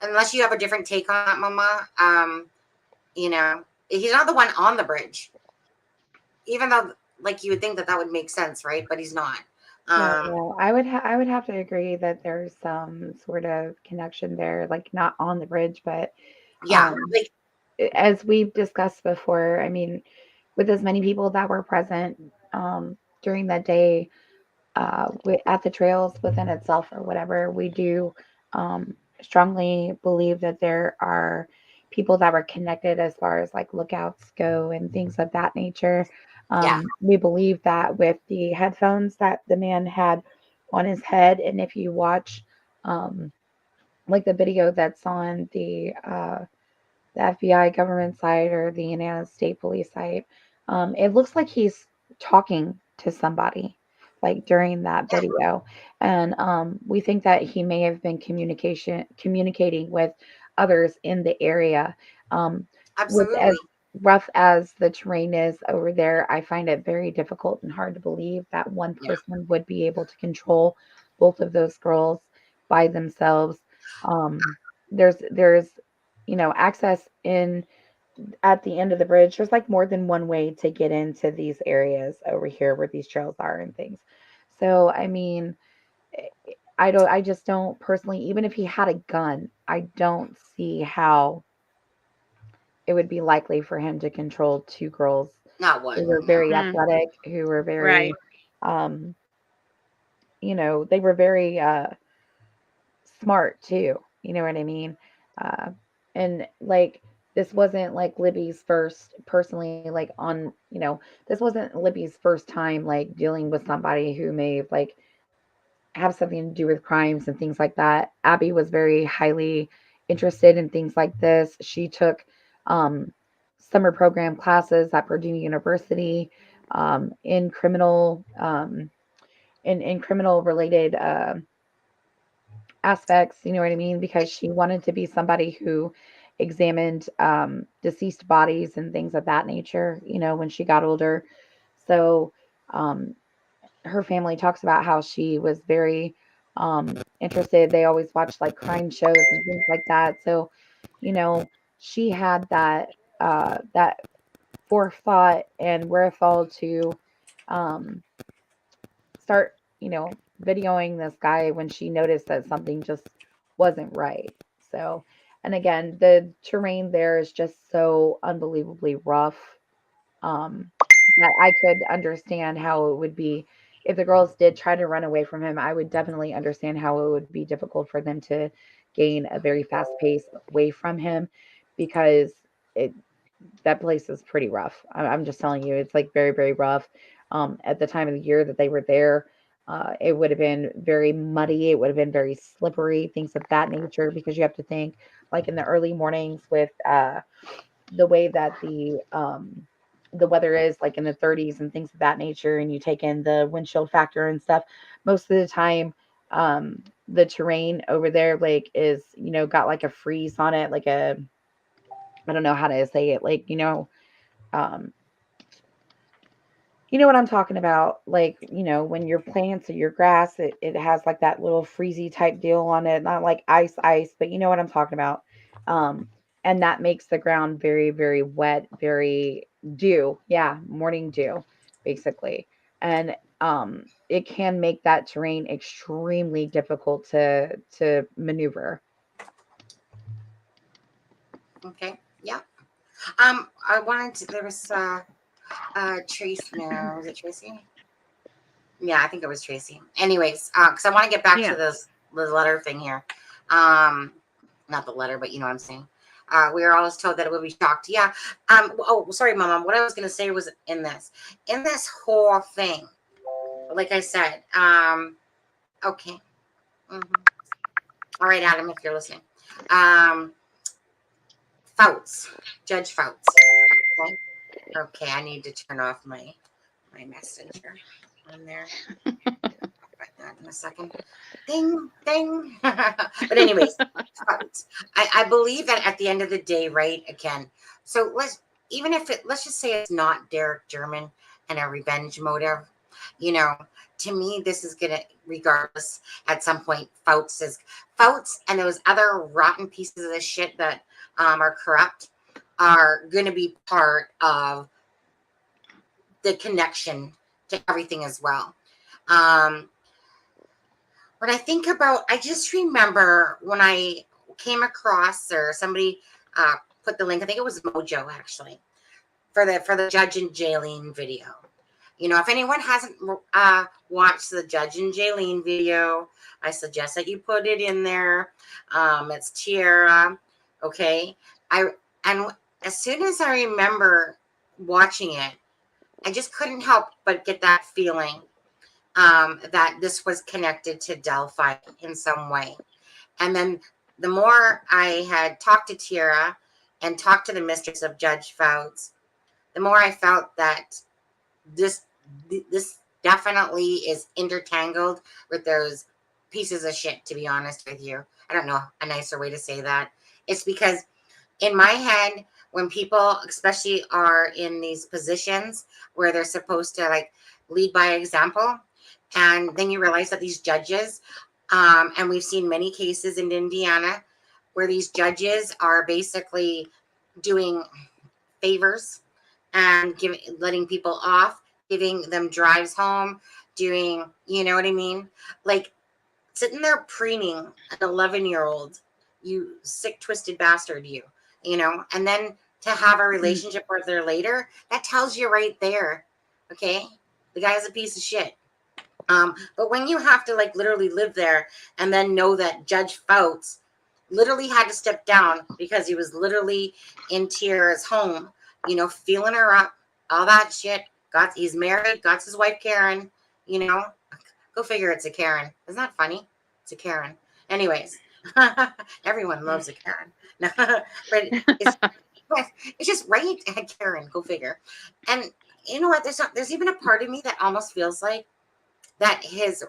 unless you have a different take on that, Mama, he's not the one on the bridge, even though like you would think that would make sense, right? But he's not. No, I would have to agree that there's some sort of connection there, like not on the bridge, but Yeah, like as we've discussed before, I mean, with as many people that were present during that day at the trails within itself or whatever, we do strongly believe that there are people that were connected as far as like lookouts go and things of that nature. yeah, We believe that with the headphones that the man had on his head, and if you watch like the video that's on the FBI government site or the Indiana State Police site, it looks like he's talking to somebody like during that yeah, video. And we think that he may have been communicating with others in the area. With as absolutely. rough as the terrain is over there, I find it very difficult and hard to believe that one Yeah, person would be able to control both of those girls by themselves. There's access in at the end of the bridge. There's like more than one way to get into these areas over here where these trails are and things. So I mean, I just don't personally, even if he had a gun, I don't see how it would be likely for him to control two girls not who one. were No. very athletic, who were very, Right. um, they were very smart too. You know what I mean? Uh, and like this wasn't like Libby's first personally like on, this wasn't Libby's first time like dealing with somebody who may like have something to do with crimes and things like that. Abby was very highly interested in things like this. She took um, summer program classes at Purdue University in criminal in criminal related aspects, you know what I mean? Because she wanted to be somebody who examined deceased bodies and things of that nature, when she got older. So um, her family talks about how she was very interested. They always watched like crime shows and things like that. So, you know, she had that forethought and wherewithal to um, start, videoing this guy when she noticed that something just wasn't right. So, and again, the terrain there is just so unbelievably rough um, that I could understand how it would be if the girls did try to run away from him. I would definitely understand how it would be difficult for them to gain a very fast pace away from him because it that place is pretty rough. I'm just telling you, it's like very, very rough. At the time of the year that they were there, it would have been very muddy. It would have been very slippery, things of that nature. Because you have to think, like in the early mornings, with the way that the weather is, like in the 30s and things of that nature, and you take in the windshield factor and stuff. Most of the time, the terrain over there, like, is got like a freeze on it, like a I don't know how to say it, like um, you know what I'm talking about? Like, when your plants or your grass, it has like that little freezy type deal on it. Not like ice, but you know what I'm talking about. Um, and that makes the ground very, very wet, very dew. Yeah, morning dew, basically. And it can make that terrain extremely difficult to maneuver. Okay. Yeah. I wanted to. There was Tracy. No, was it Tracy? Yeah, I think it was Tracy. Anyways, because I want to get back to Yeah. the letter thing here. Um, not the letter, but you know what I'm saying. We were always told that it would be shocked. Yeah. Oh, sorry, Mama. What I was gonna say was in this whole thing. Like I said. Okay. Mhm. All right, Adam, if you're listening. Um, Fouts, Judge Fouts. Okay. Okay, I need to turn off my messenger on there. About that in a second. Ding, ding. But anyways, I believe that at the end of the day, right? Again, so even if it, let's just say it's not Derek German and a revenge motive, you know, to me, this is going to, regardless, at some point, Fouts and those other rotten pieces of shit that are corrupt are going to be part of the connection to everything as well. When I think about, I just remember when I came across, or somebody put the link, I think it was Mojo actually, for the Judge and Jaylene video. You know, if anyone hasn't watched the Judge and Jaylene video, I suggest that you put it in there. It's Tiara, okay? And as soon as I remember watching it, I just couldn't help but get that feeling that this was connected to Delphi in some way. And then the more I had talked to Tiara and talked to the mistress of Judge Fouts, the more I felt that this definitely is intertangled with those pieces of shit, to be honest with you. I don't know a nicer way to say that. It's because in my head, when people especially are in these positions where they're supposed to like lead by example, and then you realize that these judges, and we've seen many cases in Indiana where these judges are basically doing favors and letting people off, giving them drives home, doing, you know what I mean? Like sitting there preening an 11-year-old, you sick, twisted bastard, you know, and then to have a relationship with her later, that tells you right there, okay, the guy's a piece of shit. But when you have to like literally live there and then know that Judge Fouts literally had to step down because he was literally in Tiara's home, you know, feeling her up, all that shit. He's married, got his wife Karen, you know. Go figure, it's a Karen. Isn't that funny? It's a Karen. Anyways, everyone loves a Karen. But it's just right, Karen. Go figure. And you know what? There's even a part of me that almost feels like that his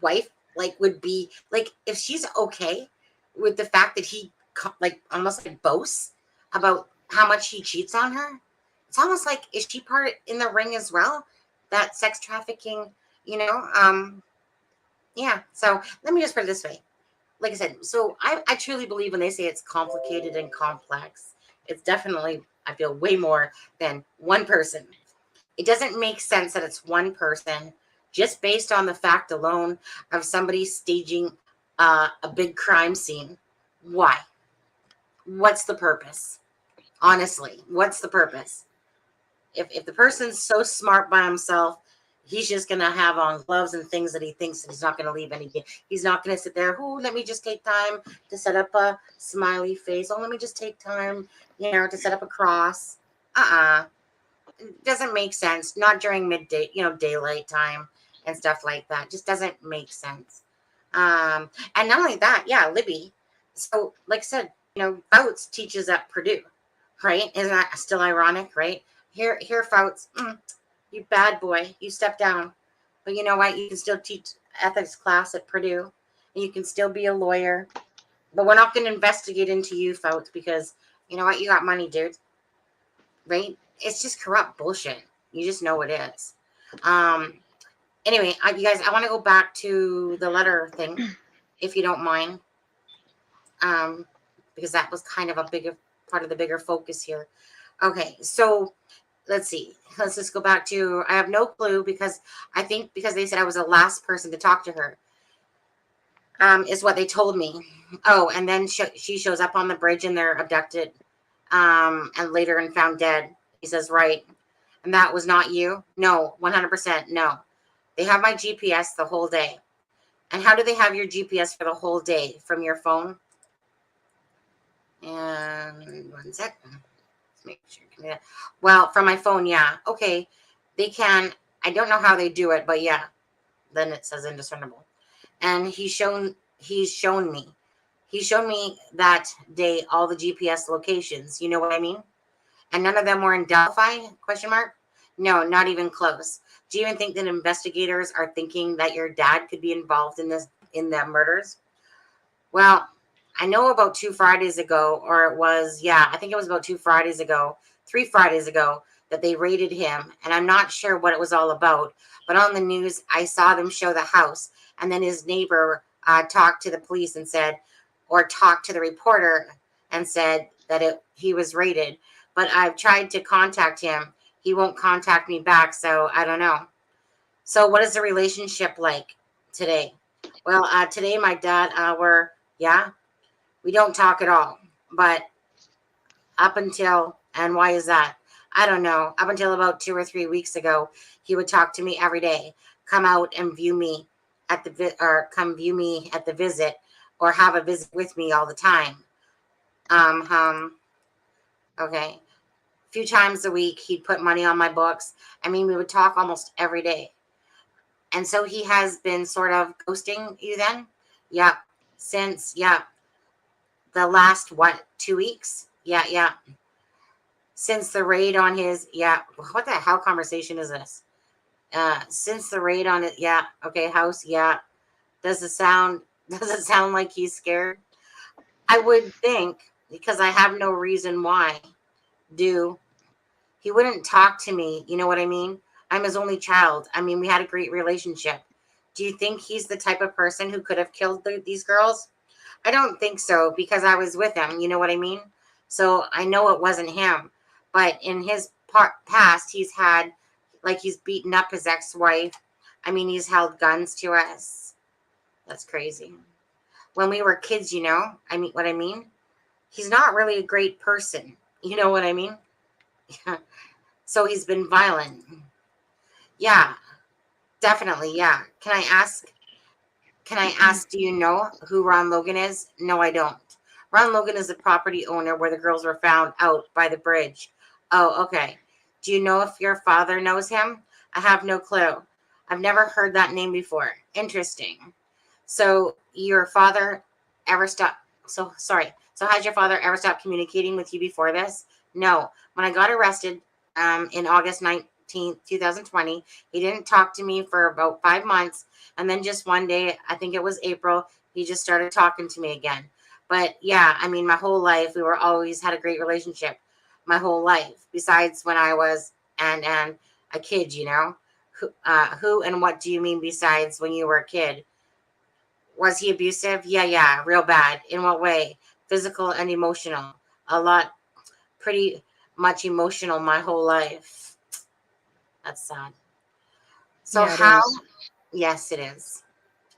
wife like would be like, if she's okay with the fact that he like almost like boasts about how much he cheats on her, it's almost like, is she part in the ring as well, that sex trafficking, you know? Yeah, so let me just put it this way. Like I said, so I truly believe when they say it's complicated and complex, it's definitely, I feel, way more than one person. It doesn't make sense that it's one person just based on the fact alone of somebody staging a big crime scene. Why? What's the purpose? Honestly, what's the purpose? If the person's so smart by himself, he's just going to have on gloves and things that he thinks that he's not going to leave anything. He's not going to sit there, oh, let me just take time to set up a smiley face. Oh, let me just take time, you know, to set up a cross. It doesn't make sense. Not during midday, you know, daylight time and stuff like that. Just doesn't make sense. And not only that, yeah, Libby. So, like I said, you know, Fouts teaches at Purdue, right? Isn't that still ironic, right? Here, Fouts, you bad boy, you step down. But you know what? You can still teach ethics class at Purdue, and you can still be a lawyer. But we're not going to investigate into you, Fouts, because you know what? You got money, dude. Right? It's just corrupt bullshit. You just know it is. Anyway, you guys, I want to go back to the letter thing, if you don't mind, because that was kind of a bigger part of the bigger focus here. Okay, so let's see. Let's just go back to, I have no clue because I think because they said I was the last person to talk to her, is what they told me. Oh, and then she shows up on the bridge and they're abducted, and later and found dead. He says, right. And that was not you? No, 100% no. They have my GPS the whole day. And how do they have your GPS for the whole day? From your phone? And 1 second. Let's make sure. Well, from my phone, yeah. Okay. They can. I don't know how they do it, but yeah. Then it says indiscernible. And he's shown me. He showed me that day all the GPS locations. You know what I mean? And none of them were in Delphi? Question mark. No, not even close. Do you even think that investigators are thinking that your dad could be involved in the murders? Well, I know about 2 Fridays ago, or it was, yeah, I think it was about 2 Fridays ago, 3 Fridays ago that they raided him, and I'm not sure what it was all about. But on the news, I saw them show the house, and then his neighbor talked to the police and said, or talked to the reporter and said that he was raided. But I've tried to contact him. He won't contact me back, so I don't know. So what is the relationship like today? Well, today my dad, we don't talk at all. But up until, and why is that? I don't know. Up until about 2 or 3 weeks ago, he would talk to me every day, come out and view me at the come view me at the visit, or have a visit with me all the time. Okay. A few times a week, he'd put money on my books. I mean, we would talk almost every day. And so he has been sort of ghosting you then? Yeah. Since, the last, 2 weeks? Yeah. Since the raid on his, what the hell conversation is this? Since the raid on it, okay, house, Does it sound like he's scared? I would think, because I have no reason why. He wouldn't talk to me, you know what I mean? I'm his only child. I mean, we had a great relationship. Do you think he's the type of person who could have killed these girls? I don't think so, because I was with him, you know what I mean? So I know it wasn't him. But in his past, he's had, he's beaten up his ex-wife. I mean, he's held guns to us. That's crazy. When we were kids, I mean, what I mean? He's not really a great person. You know what I mean? So he's been violent. Yeah, definitely. Yeah. Can I ask, do you know who Ron Logan is? No, I don't. Ron Logan is the property owner where the girls were found out by the bridge. Oh, okay. Do you know if your father knows him? I have no clue. I've never heard that name before. Interesting. So your father ever stopped? So sorry. So has your father ever stopped communicating with you before this? No. When I got arrested in August 19th, 2020, he didn't talk to me for about 5 months. And then just one day, I think it was April, he just started talking to me again. But yeah, I mean, my whole life, we were always had a great relationship. My whole life, besides when I was and a kid, Who and what do you mean besides when you were a kid? Was he abusive? Yeah, real bad. In what way? Physical and emotional. A lot, pretty much emotional my whole life. That's sad. So Yeah, it how? is. Yes, it is.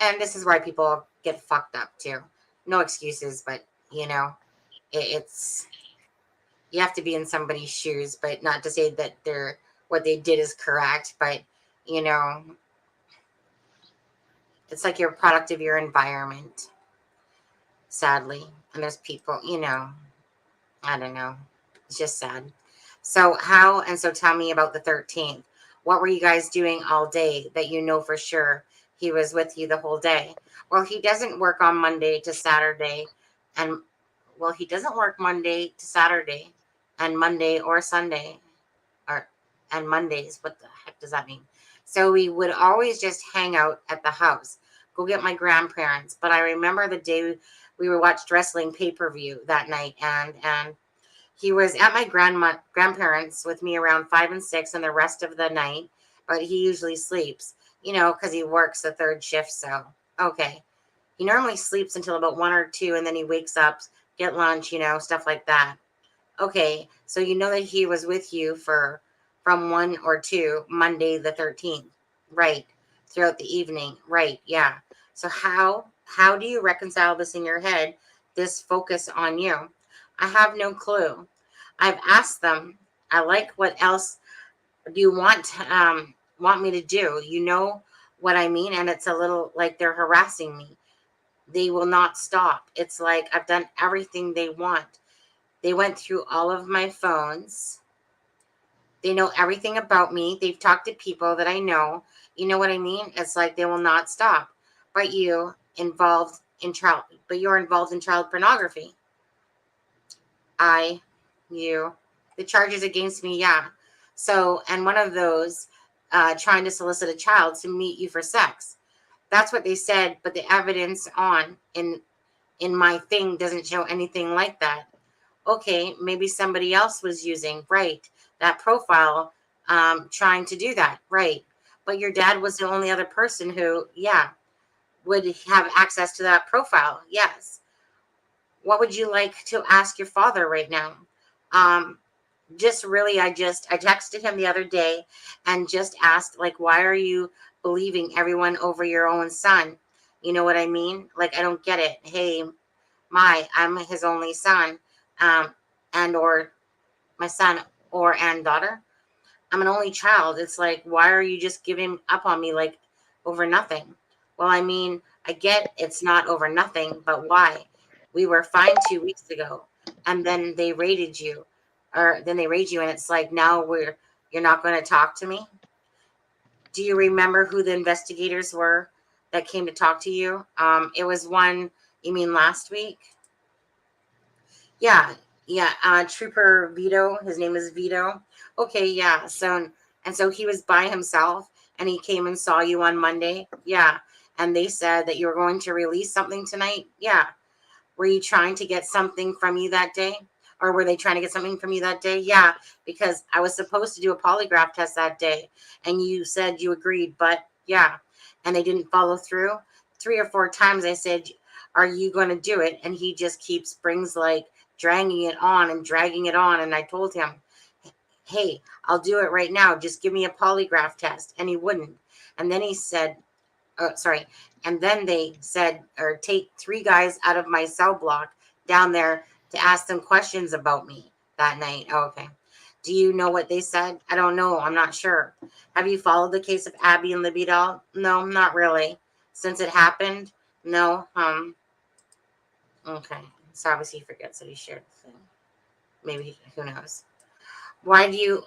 And this is why people get fucked up too. No excuses, but it's you have to be in somebody's shoes, but not to say that what they did is correct, but you know, it's like you're a product of your environment, sadly. And there's people, I don't know. It's just sad. So tell me about the 13th. What were you guys doing all day that you know for sure he was with you the whole day? Well, he doesn't work on Monday to Saturday. And he doesn't work Monday to Saturday and Monday or Sunday and Mondays. What the heck does that mean? So we would always just hang out at the house, go get my grandparents. But I remember the day we were watched wrestling pay-per-view that night, and he was at my grandparents with me around 5 and 6 and the rest of the night, but he usually sleeps, because he works the third shift. So, okay. He normally sleeps until about 1 or 2, and then he wakes up, get lunch, stuff like that. Okay. So you know that he was with you from 1 or 2, Monday the 13th. Right. Throughout the evening. Right. Yeah. So how do you reconcile this in your head, this focus on you? I have no clue. I've asked them, what else do you want me to do? You know what I mean? And it's a little like they're harassing me. They will not stop. It's like I've done everything they want. They went through all of my phones. They know everything about me. They've talked to people that I know. You know what I mean? It's like they will not stop. But you're involved in child pornography. The charges against me, yeah. So, and one of those, trying to solicit a child to meet you for sex. That's what they said, but the evidence in my thing doesn't show anything like that. Okay, maybe somebody else was using, right, that profile, trying to do that, right. But your dad was the only other person who, yeah, would have access to that profile. Yes. What would you like to ask your father right now? Um, just really, I texted him the other day and just asked, like, why are you believing everyone over your own son? You know what I mean? Like, I don't get it. Hey, I'm his only son, um, and or my son or and daughter. I'm an only child. It's like, why are you just giving up on me like over nothing? Well, I mean, I get it's not over nothing, but why? We were fine 2 weeks ago, and then they raided you, or then they raid you, and it's like now you're not going to talk to me. Do you remember who the investigators were that came to talk to you? It was one. You mean last week? Yeah, yeah. Trooper Vito. His name is Vito. Okay, yeah. So he was by himself, and he came and saw you on Monday. Yeah, and they said that you were going to release something tonight. Yeah. Were you trying to get something from you that day? Or were they trying to get something from you that day? Yeah, because I was supposed to do a polygraph test that day, and you said you agreed, but yeah, and they didn't follow through. 3 or 4 times I said, are you going to do it? And he just keeps brings like dragging it on and dragging it on. And I told him, hey, I'll do it right now. Just give me a polygraph test. And he wouldn't. And then he said, oh, sorry. And then they said, or take 3 guys out of my cell block down there to ask them questions about me that night. Oh, okay. Do you know what they said? I don't know. I'm not sure. Have you followed the case of Abby and Libby doll? No, not really. Since it happened? No. Okay. So obviously he forgets that he shared the thing. Maybe, who knows? What do you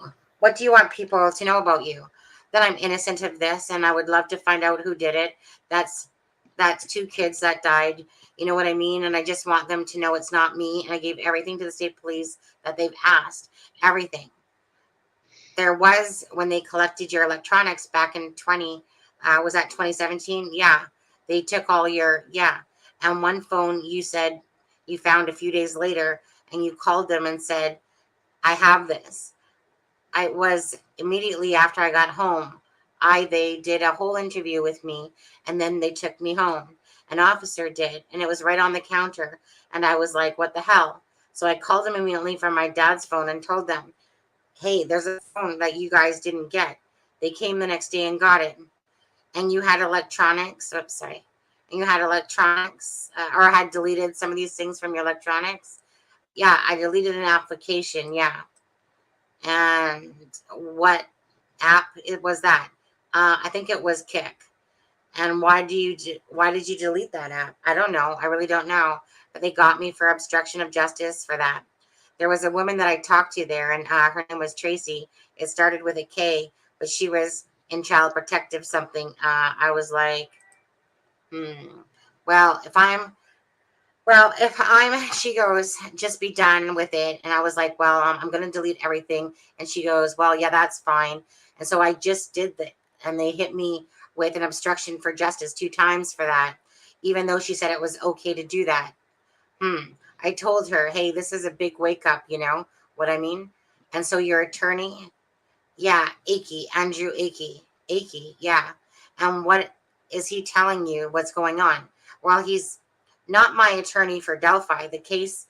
want people to know about you? That I'm innocent of this, and I would love to find out who did it. That's that's 2 kids that died. You know what I mean? And I just want them to know it's not me. And I gave everything to the state police that they've asked. Everything. There was when they collected your electronics back in was that 2017? Yeah. They took all your, yeah. And one phone you said you found a few days later, and you called them and said, I have this. I was immediately after I got home. They did a whole interview with me, and then they took me home. An officer did, and it was right on the counter. And I was like, what the hell? So I called them immediately from my dad's phone and told them, hey, there's a phone that you guys didn't get. They came the next day and got it. And you had electronics. Oops, sorry. And you had electronics, or had deleted some of these things from your electronics. Yeah, I deleted an application. Yeah. And what app it was that? I think it was Kick. And why did you delete that app? I don't know. I really don't know. But they got me for obstruction of justice for that. There was a woman that I talked to there, and her name was Tracy. It started with a K, but she was in child protective something. I was like, well, she goes, just be done with it. And I was like, well, I'm going to delete everything. And she goes, well, yeah, that's fine. And so I just did that. And they hit me with an obstruction for justice 2 times for that, even though she said it was okay to do that. I told her, hey, this is a big wake up, you know what I mean? And so your attorney, yeah, Andrew Akey, yeah. And what is he telling you what's going on? Well, he's not my attorney for Delphi, the case,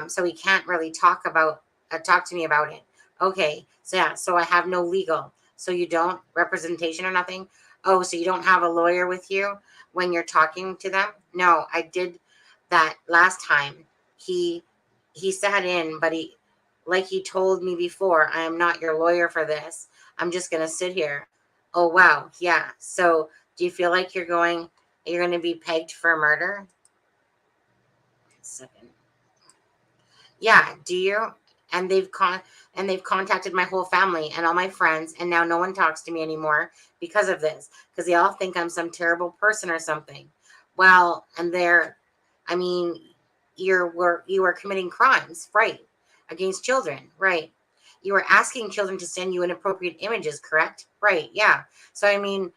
so he can't really talk to me about it. Okay, so yeah, so I have no legal. So you don't representation or nothing? Oh, so you don't have a lawyer with you when you're talking to them? No, I did that last time. He sat in, but he told me before, I am not your lawyer for this. I'm just gonna sit here. Oh wow, yeah. So do you feel like you're going to be pegged for murder? Second. Yeah, do you? And they've contacted my whole family and all my friends, and now no one talks to me anymore because of this, because they all think I'm some terrible person or something. Well, and I mean, you were committing crimes, right, against children, right? You were asking children to send you inappropriate images, correct? Right, yeah. So I mean,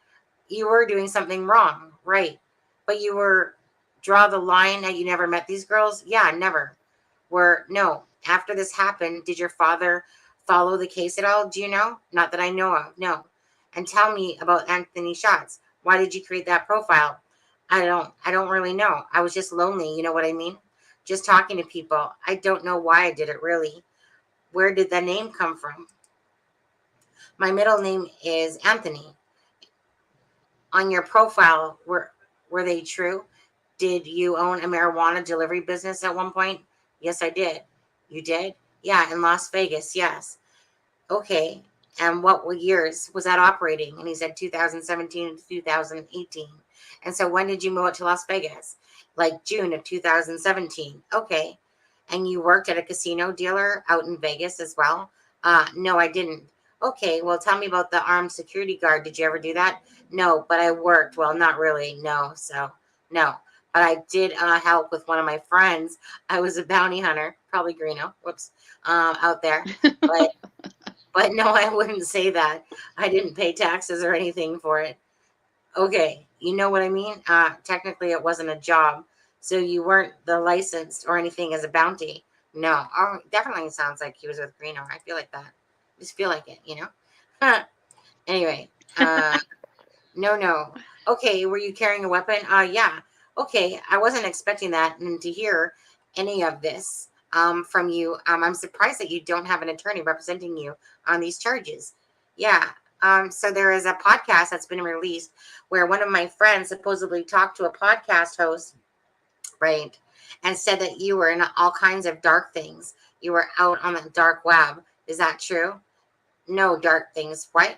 you were doing something wrong, right? But you were draw the line that you never met these girls? Yeah, never. No, after this happened, did your father follow the case at all? Do you know? Not that I know of. No. And tell me about Anthony Shots. Why did you create that profile? I don't really know. I was just lonely, you know what I mean? Just talking to people. I don't know why I did it really. Where did the name come from? My middle name is Anthony. On your profile, were they true? Did you own a marijuana delivery business at one point? Yes, I did. You did? Yeah, in Las Vegas. Yes. Okay. And what years was that operating? And he said 2017 to 2018. And so when did you move it to Las Vegas? Like June of 2017. Okay. And you worked at a casino dealer out in Vegas as well? No, I didn't. Okay. Well, tell me about the armed security guard. Did you ever do that? No, but I worked. Well, not really. No. So, no. But I did help with one of my friends. I was a bounty hunter, probably Greeno. Whoops. Out there. But no, I wouldn't say that. I didn't pay taxes or anything for it. Okay, you know what I mean? Technically, it wasn't a job, so you weren't the licensed or anything as a bounty. No, definitely sounds like he was with Greeno. I feel like that. Just feel like it, you know? Huh. Anyway, no. Okay, were you carrying a weapon? Yeah. Okay, I wasn't expecting that and to hear any of this from you. I'm surprised that you don't have an attorney representing you on these charges. Yeah. So there is a podcast that's been released where one of my friends supposedly talked to a podcast host, right, and said that you were in all kinds of dark things. You were out on the dark web. Is that true? No dark things. What?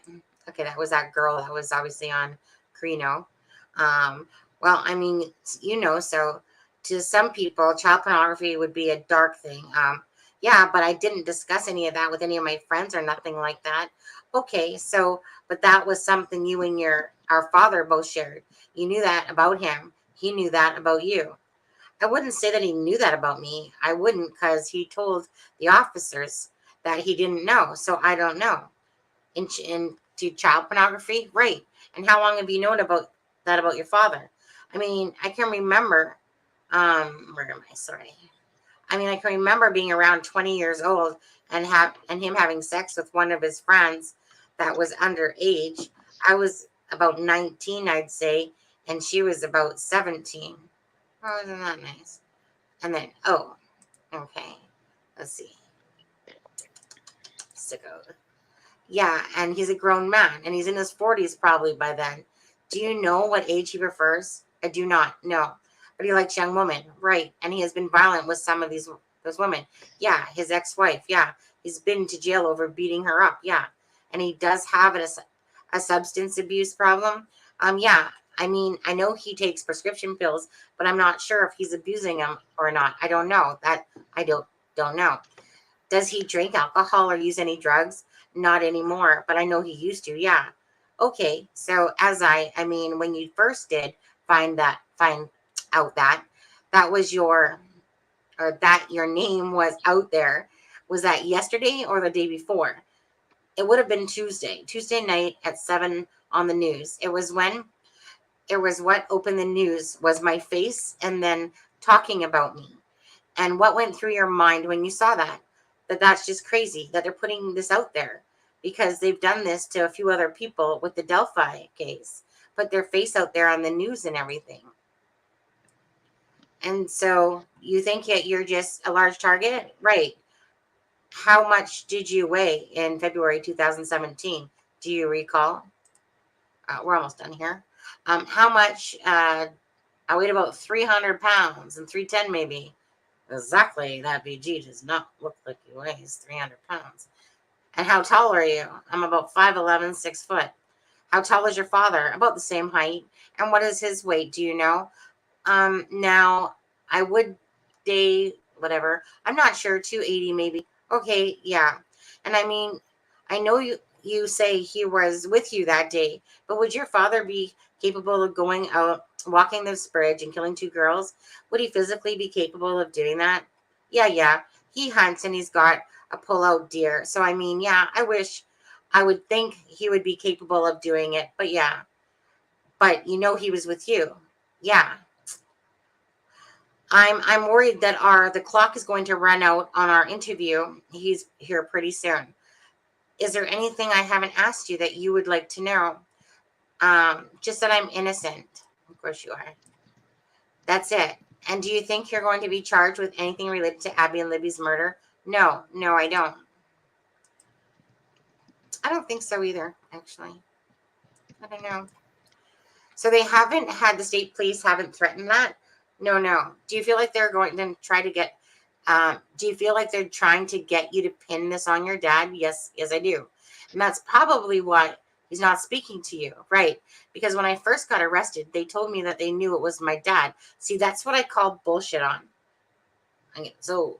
Okay, that was that girl that was obviously on Greeno. Well, I mean, so to some people, child pornography would be a dark thing. Yeah, but I didn't discuss any of that with any of my friends or nothing like that. Okay, so, but that was something you and our father both shared. You knew that about him. He knew that about you. I wouldn't say that he knew that about me. I wouldn't, because he told the officers that he didn't know. So I don't know. Into child pornography, right? And how long have you known about that about your father? I mean, I can remember. Where am I? Sorry. I mean, I can remember being around 20 years old and him having sex with one of his friends that was underage. I was about 19, I'd say, and she was about 17. Oh, isn't that nice? And then, okay. Let's see. Sicko. Yeah, and he's a grown man, and he's in his 40s probably by then. Do you know what age he prefers? I do not know. But he likes young women, right? And he has been violent with some of those women. Yeah, his ex-wife. Yeah, he's been to jail over beating her up. Yeah, and he does have a substance abuse problem. Yeah. I mean, I know he takes prescription pills, but I'm not sure if he's abusing them or not. I don't know. That I don't know. Does he drink alcohol or use any drugs? Not anymore, but I know he used to. Yeah. Okay. So I mean, when you first did find out that was that your name was out there, was that yesterday or the day before? It would have been Tuesday night at 7 on the news. What opened the news was my face and then talking about me. And what went through your mind when you saw that? That's just crazy that they're putting this out there, because they've done this to a few other people with the Delphi case, put their face out there on the news and everything. And so you think that you're just a large target, right? How much did you weigh in February 2017? Do you recall? We're almost done here. How much? I weighed about 300 pounds and 310 maybe. Exactly. That BG does not look like he weighs 300 pounds. And how tall are you? I'm about 5'11", 6 foot. How tall is your father? About the same height. And what is his weight? Do you know? Now I would day whatever. I'm not sure. 280 maybe. Okay, yeah. And I mean, I know you say he was with you that day, but would your father be capable of going out, walking this bridge and killing 2 girls? Would he physically be capable of doing that? Yeah. He hunts and he's got a pull-out deer. So I mean, yeah, I would think he would be capable of doing it. But yeah. But he was with you. Yeah. I'm worried that the clock is going to run out on our interview. He's here pretty soon. Is there anything I haven't asked you that you would like to know? Just that I'm innocent. Of course you are. That's it. And do you think you're going to be charged with anything related to Abby and Libby's murder? No, I don't. I don't think so either, actually. I don't know. So they haven't had the state police haven't threatened that? No. Do you feel like they're going to try to get, do you feel like they're trying to get you to pin this on your dad? Yes, I do. And that's probably why he's not speaking to you, right? Because when I first got arrested, they told me that they knew it was my dad. See, that's what I call bullshit on. So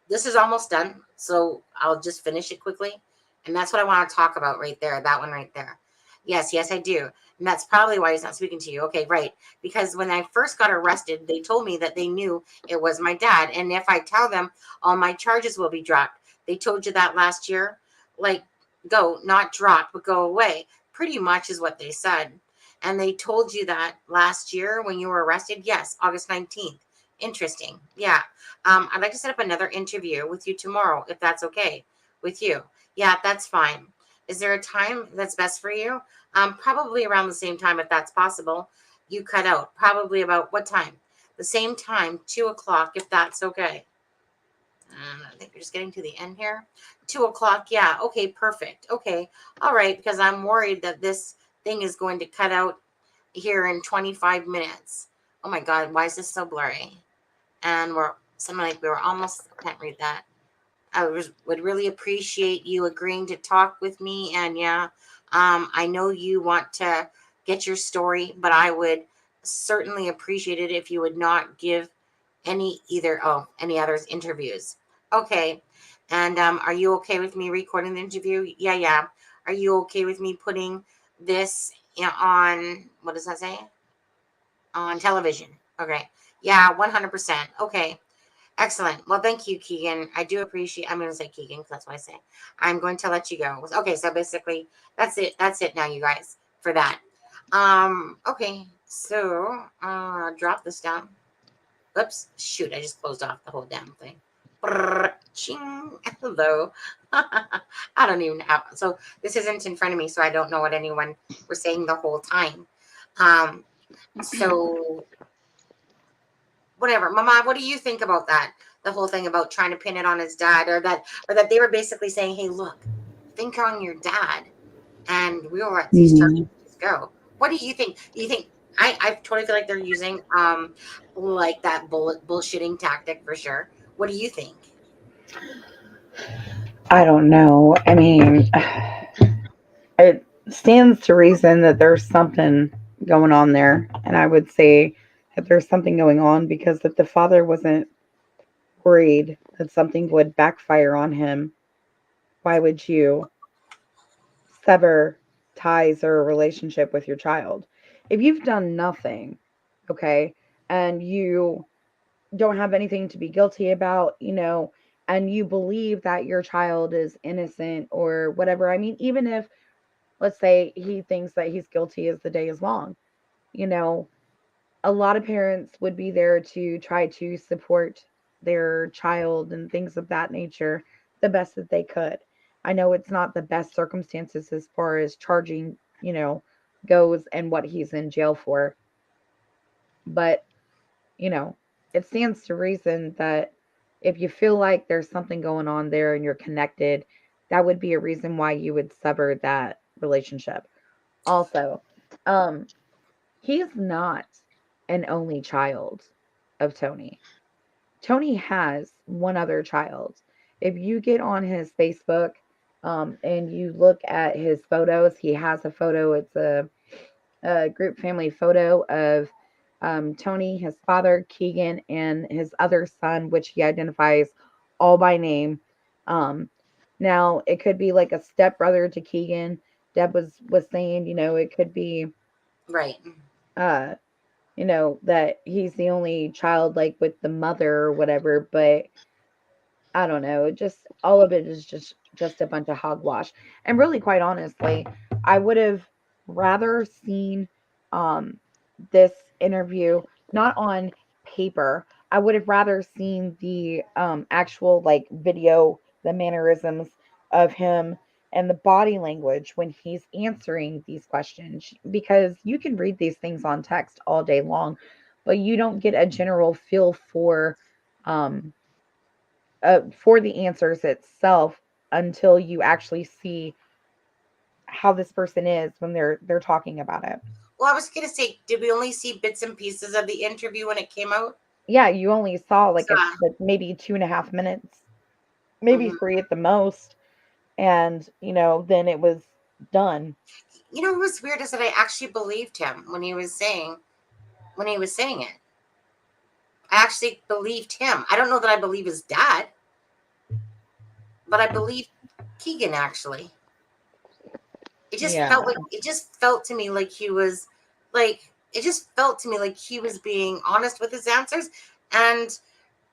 this is almost done. So I'll just finish it quickly. And that's what I want to talk about right there. That one right there. Yes, I do. And that's probably why he's not speaking to you. Okay, right. Because when I first got arrested, they told me that they knew it was my dad. And if I tell them, all my charges will be dropped. They told you that last year? Like, go, not drop, but go away. Pretty much is what they said. And they told you that last year when you were arrested? Yes, August 19th. Interesting. Yeah. I'd like to set up another interview with you tomorrow, if that's okay with you. Yeah, that's fine. Is there a time that's best for you? Probably around the same time, if that's possible. You cut out. Probably about what time? The same time, 2:00, if that's okay. I think we're just getting to the end here. 2:00. Yeah. Okay, perfect. Okay. All right. Because I'm worried that this thing is going to cut out here in 25 minutes. Oh my God. Why is this so blurry? And we were almost, I can't read that. Would really appreciate you agreeing to talk with me. And yeah, I know you want to get your story, but I would certainly appreciate it if you would not give any others interviews. Okay. And are you okay with me recording the interview? Yeah. Are you okay with me putting this on, what does that say? On television. Okay. Yeah, 100%. Okay. Excellent. Well, thank you, Keegan. I do appreciate, I'm going to say Keegan because that's what I say. I'm going to let you go. Okay. So basically that's it. That's it now, you guys, for that. Okay. So, drop this down. Oops. Shoot. I just closed off the whole damn thing. Brrr, ching. Hello. I don't even have, so this isn't in front of me. So I don't know what anyone was saying the whole time. So whatever, Mama, what do you think about that? The whole thing about trying to pin it on his dad, or that they were basically saying, "Hey, look, think on your dad," and we will let these charges go. What do you think? Do you think I totally feel like they're using like that bullshitting tactic for sure. What do you think? I don't know. I mean, it stands to reason that there's something going on there. And I would say that there's something going on because if the father wasn't worried that something would backfire on him, why would you sever ties or a relationship with your child? If you've done nothing, okay, and you don't have anything to be guilty about, and you believe that your child is innocent or whatever. I mean, even if, let's say, he thinks that he's guilty as the day is long, you know, a lot of parents would be there to try to support their child and things of that nature the best that they could. I know it's not the best circumstances as far as charging, goes and what he's in jail for, but you know, it stands to reason that if you feel like there's something going on there and you're connected, that would be a reason why you would sever that relationship. Also, um, he's not an only child of Tony. Tony has one other child. If you get on his Facebook, and you look at his photos, he has a photo. It's a group family photo of Tony, his father, Keegan, and his other son, which he identifies all by name. Um, Now, it could be like a stepbrother to Keegan. Deb was saying, it could be, Right. uh, that he's the only child, like with the mother or whatever. But I don't know. Just all of it is just a bunch of hogwash. And really, quite honestly, I would have rather seen um this interview not on paper, I would have rather seen the actual like video, the mannerisms of him and the body language when he's answering these questions, because you can read these things on text all day long, but you don't get a general feel um for the answers itself until you actually see how this person is when they're talking about it. Well, I was gonna say, did we only see bits and pieces of the interview when it came out? Yeah, you only saw So, like maybe 2.5 minutes, maybe mhm. three at the most, and then it was done. You know what was weird is that I actually believed him when he was saying it. I actually believed him. I don't know that I believe his dad, but I believe Keegan actually. Yeah, It just felt to me like he was like it just felt to me like he was being honest with his answers and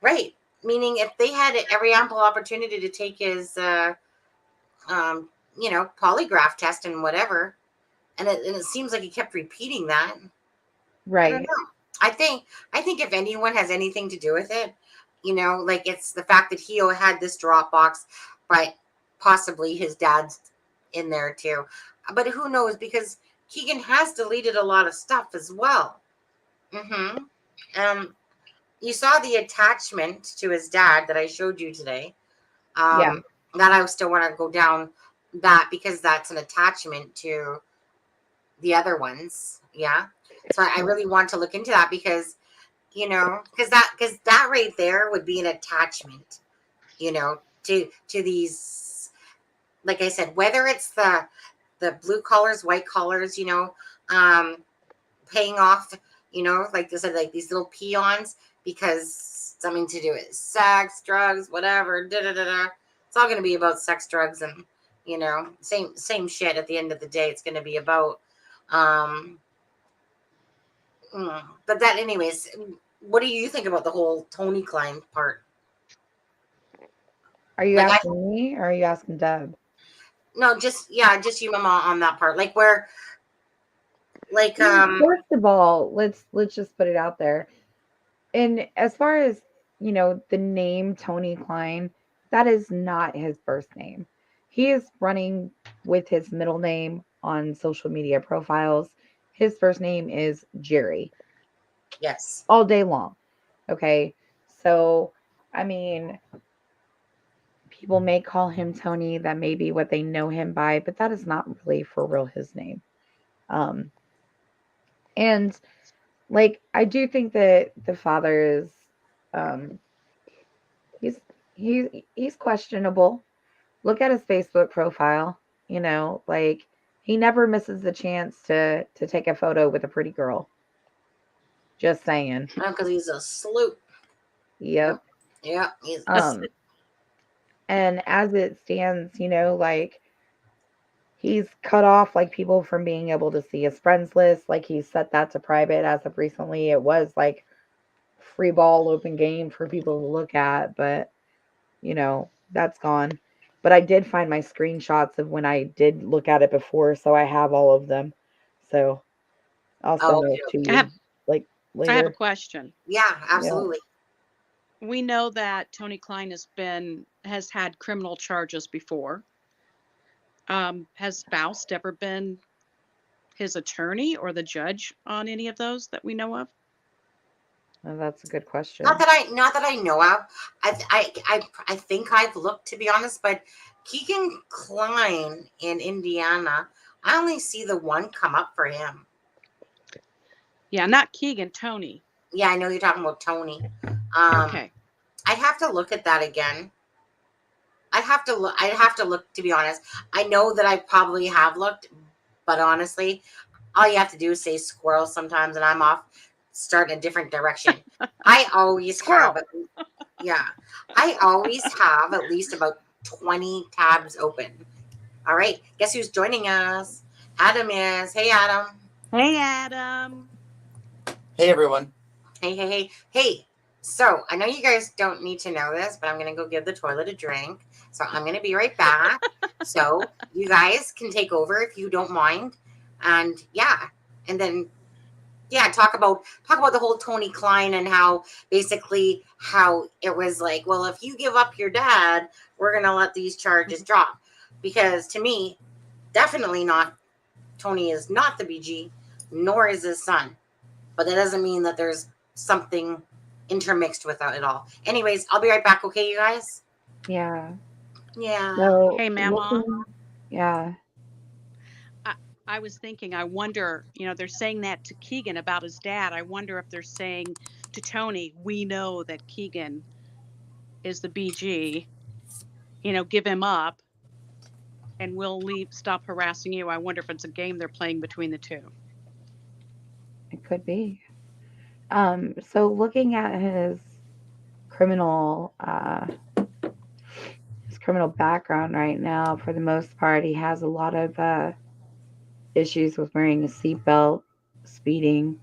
right, meaning if they had every ample opportunity to take his um polygraph test and whatever, and it seems like he kept repeating that. I don't right. know. I think if anyone has anything to do with it, like it's the fact that he had this Dropbox, but possibly his dad's in there too. But who knows? Because Keegan has deleted a lot of stuff as well. Mm-hmm. Um, you saw the attachment to his dad that I showed you today. Yeah, That I still want to go down that because that's an attachment to the other ones. Yeah. So I really want to look into that because because that right there would be an attachment, to these, like I said, whether it's the blue collars, white collars, um paying off, like I said, like these little peons because something to do with sex, drugs, whatever, da da da da. It's all going to be about sex, drugs, and same shit. At the end of the day, it's going to be about. Um, but that, anyways. What do you think about the whole Tony Klein part? are you Like, asking me or are you asking Deb? no, just you, Mama, on that part. Like, where, like, First of all, let's just put it out there. And as far as the name Tony Klein, that is not his first name. He is running with his middle name on social media profiles. His first name is Jerry yes, all day long. Okay. So, I mean, people may call him Tony. That may be what they know him by, but that is not really for real his name. Um, and like, I do think that the father is, um, he's he's questionable. Look at his Facebook profile. Like he never misses the chance to take a photo with a pretty girl. Just saying. because he's a sloop. Yep, Yep. yeah, he's. Um, and as it stands, like he's cut off like people from being able to see his friends list. Like he set that to private as of recently. It was like free ball open game for people to look at, but that's gone. But I did find my screenshots of when I did look at it before, so I have all of them. So I'll Oh, send those to I have you like I have a later. question. yeah, Yeah. absolutely. We know that Tony Klein has had criminal charges before. Has Faust ever been his attorney or the judge on any of those that we know of? Well, that's a good Not question. that I know of. I think I've looked, to be honest, but Keegan Klein in Indiana, I only see the one come up for him. Yeah, not Keegan, Tony. Yeah, I know you're talking about Tony. Um, Okay. I'd have to look at that again. I'd have to look, to be honest. I know that I probably have looked, but honestly, all you have to do is say squirrel sometimes, and I'm off, starting a different direction. I always have, Squirrel. yeah, I always have at least about 20 tabs open. All right, guess who's joining us? Adam is. Hey, Adam. Hey, Adam. Hey everyone. Hey. So I know you guys don't need to know this, but I'm gonna go give the toilet a drink. So I'm gonna be right back. So you guys can take over if you don't mind. And yeah, and then yeah, talk about the whole Tony Klein and how basically how it was like, well, if you give up your dad, we're gonna let these charges drop. Because to me, definitely not. Tony is not the BG, nor is his son. But that doesn't mean that there's something intermixed with it all. Anyways, I'll be right back. Okay, you guys. Yeah. Yeah. So Hey, Mama. yeah. I was thinking, I wonder, they're saying that to Keegan about his dad. I wonder if they're saying to Tony, we know that Keegan is the BG, give him up and we'll stop harassing you. I wonder if it's a game they're playing between the two. It could be. So looking at his criminal background right now, for the most part, he has a lot of issues with wearing a seatbelt, speeding.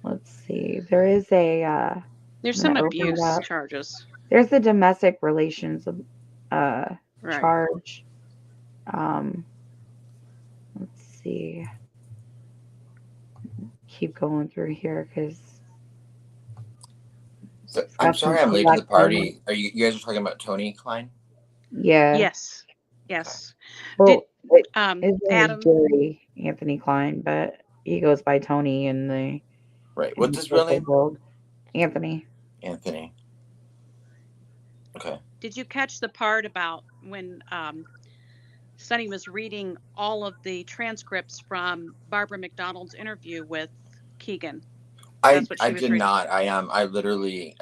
Let's see. There is a There's I'm some gonna open it abuse up. charges. There's a domestic relations Right. charge. Let's see. Keep going through here because So, I'm sorry I'm late to the party. You guys are talking about Tony Klein? Yeah. Yes. Yes. Well, his Adam, name is Jerry Anthony Klein, but he goes by Tony in the right. What's his real name? World. Anthony. Okay. Did you catch the part about when Sonny was reading all of the transcripts from Barbara McDonald's interview with Keegan? I did not. I literally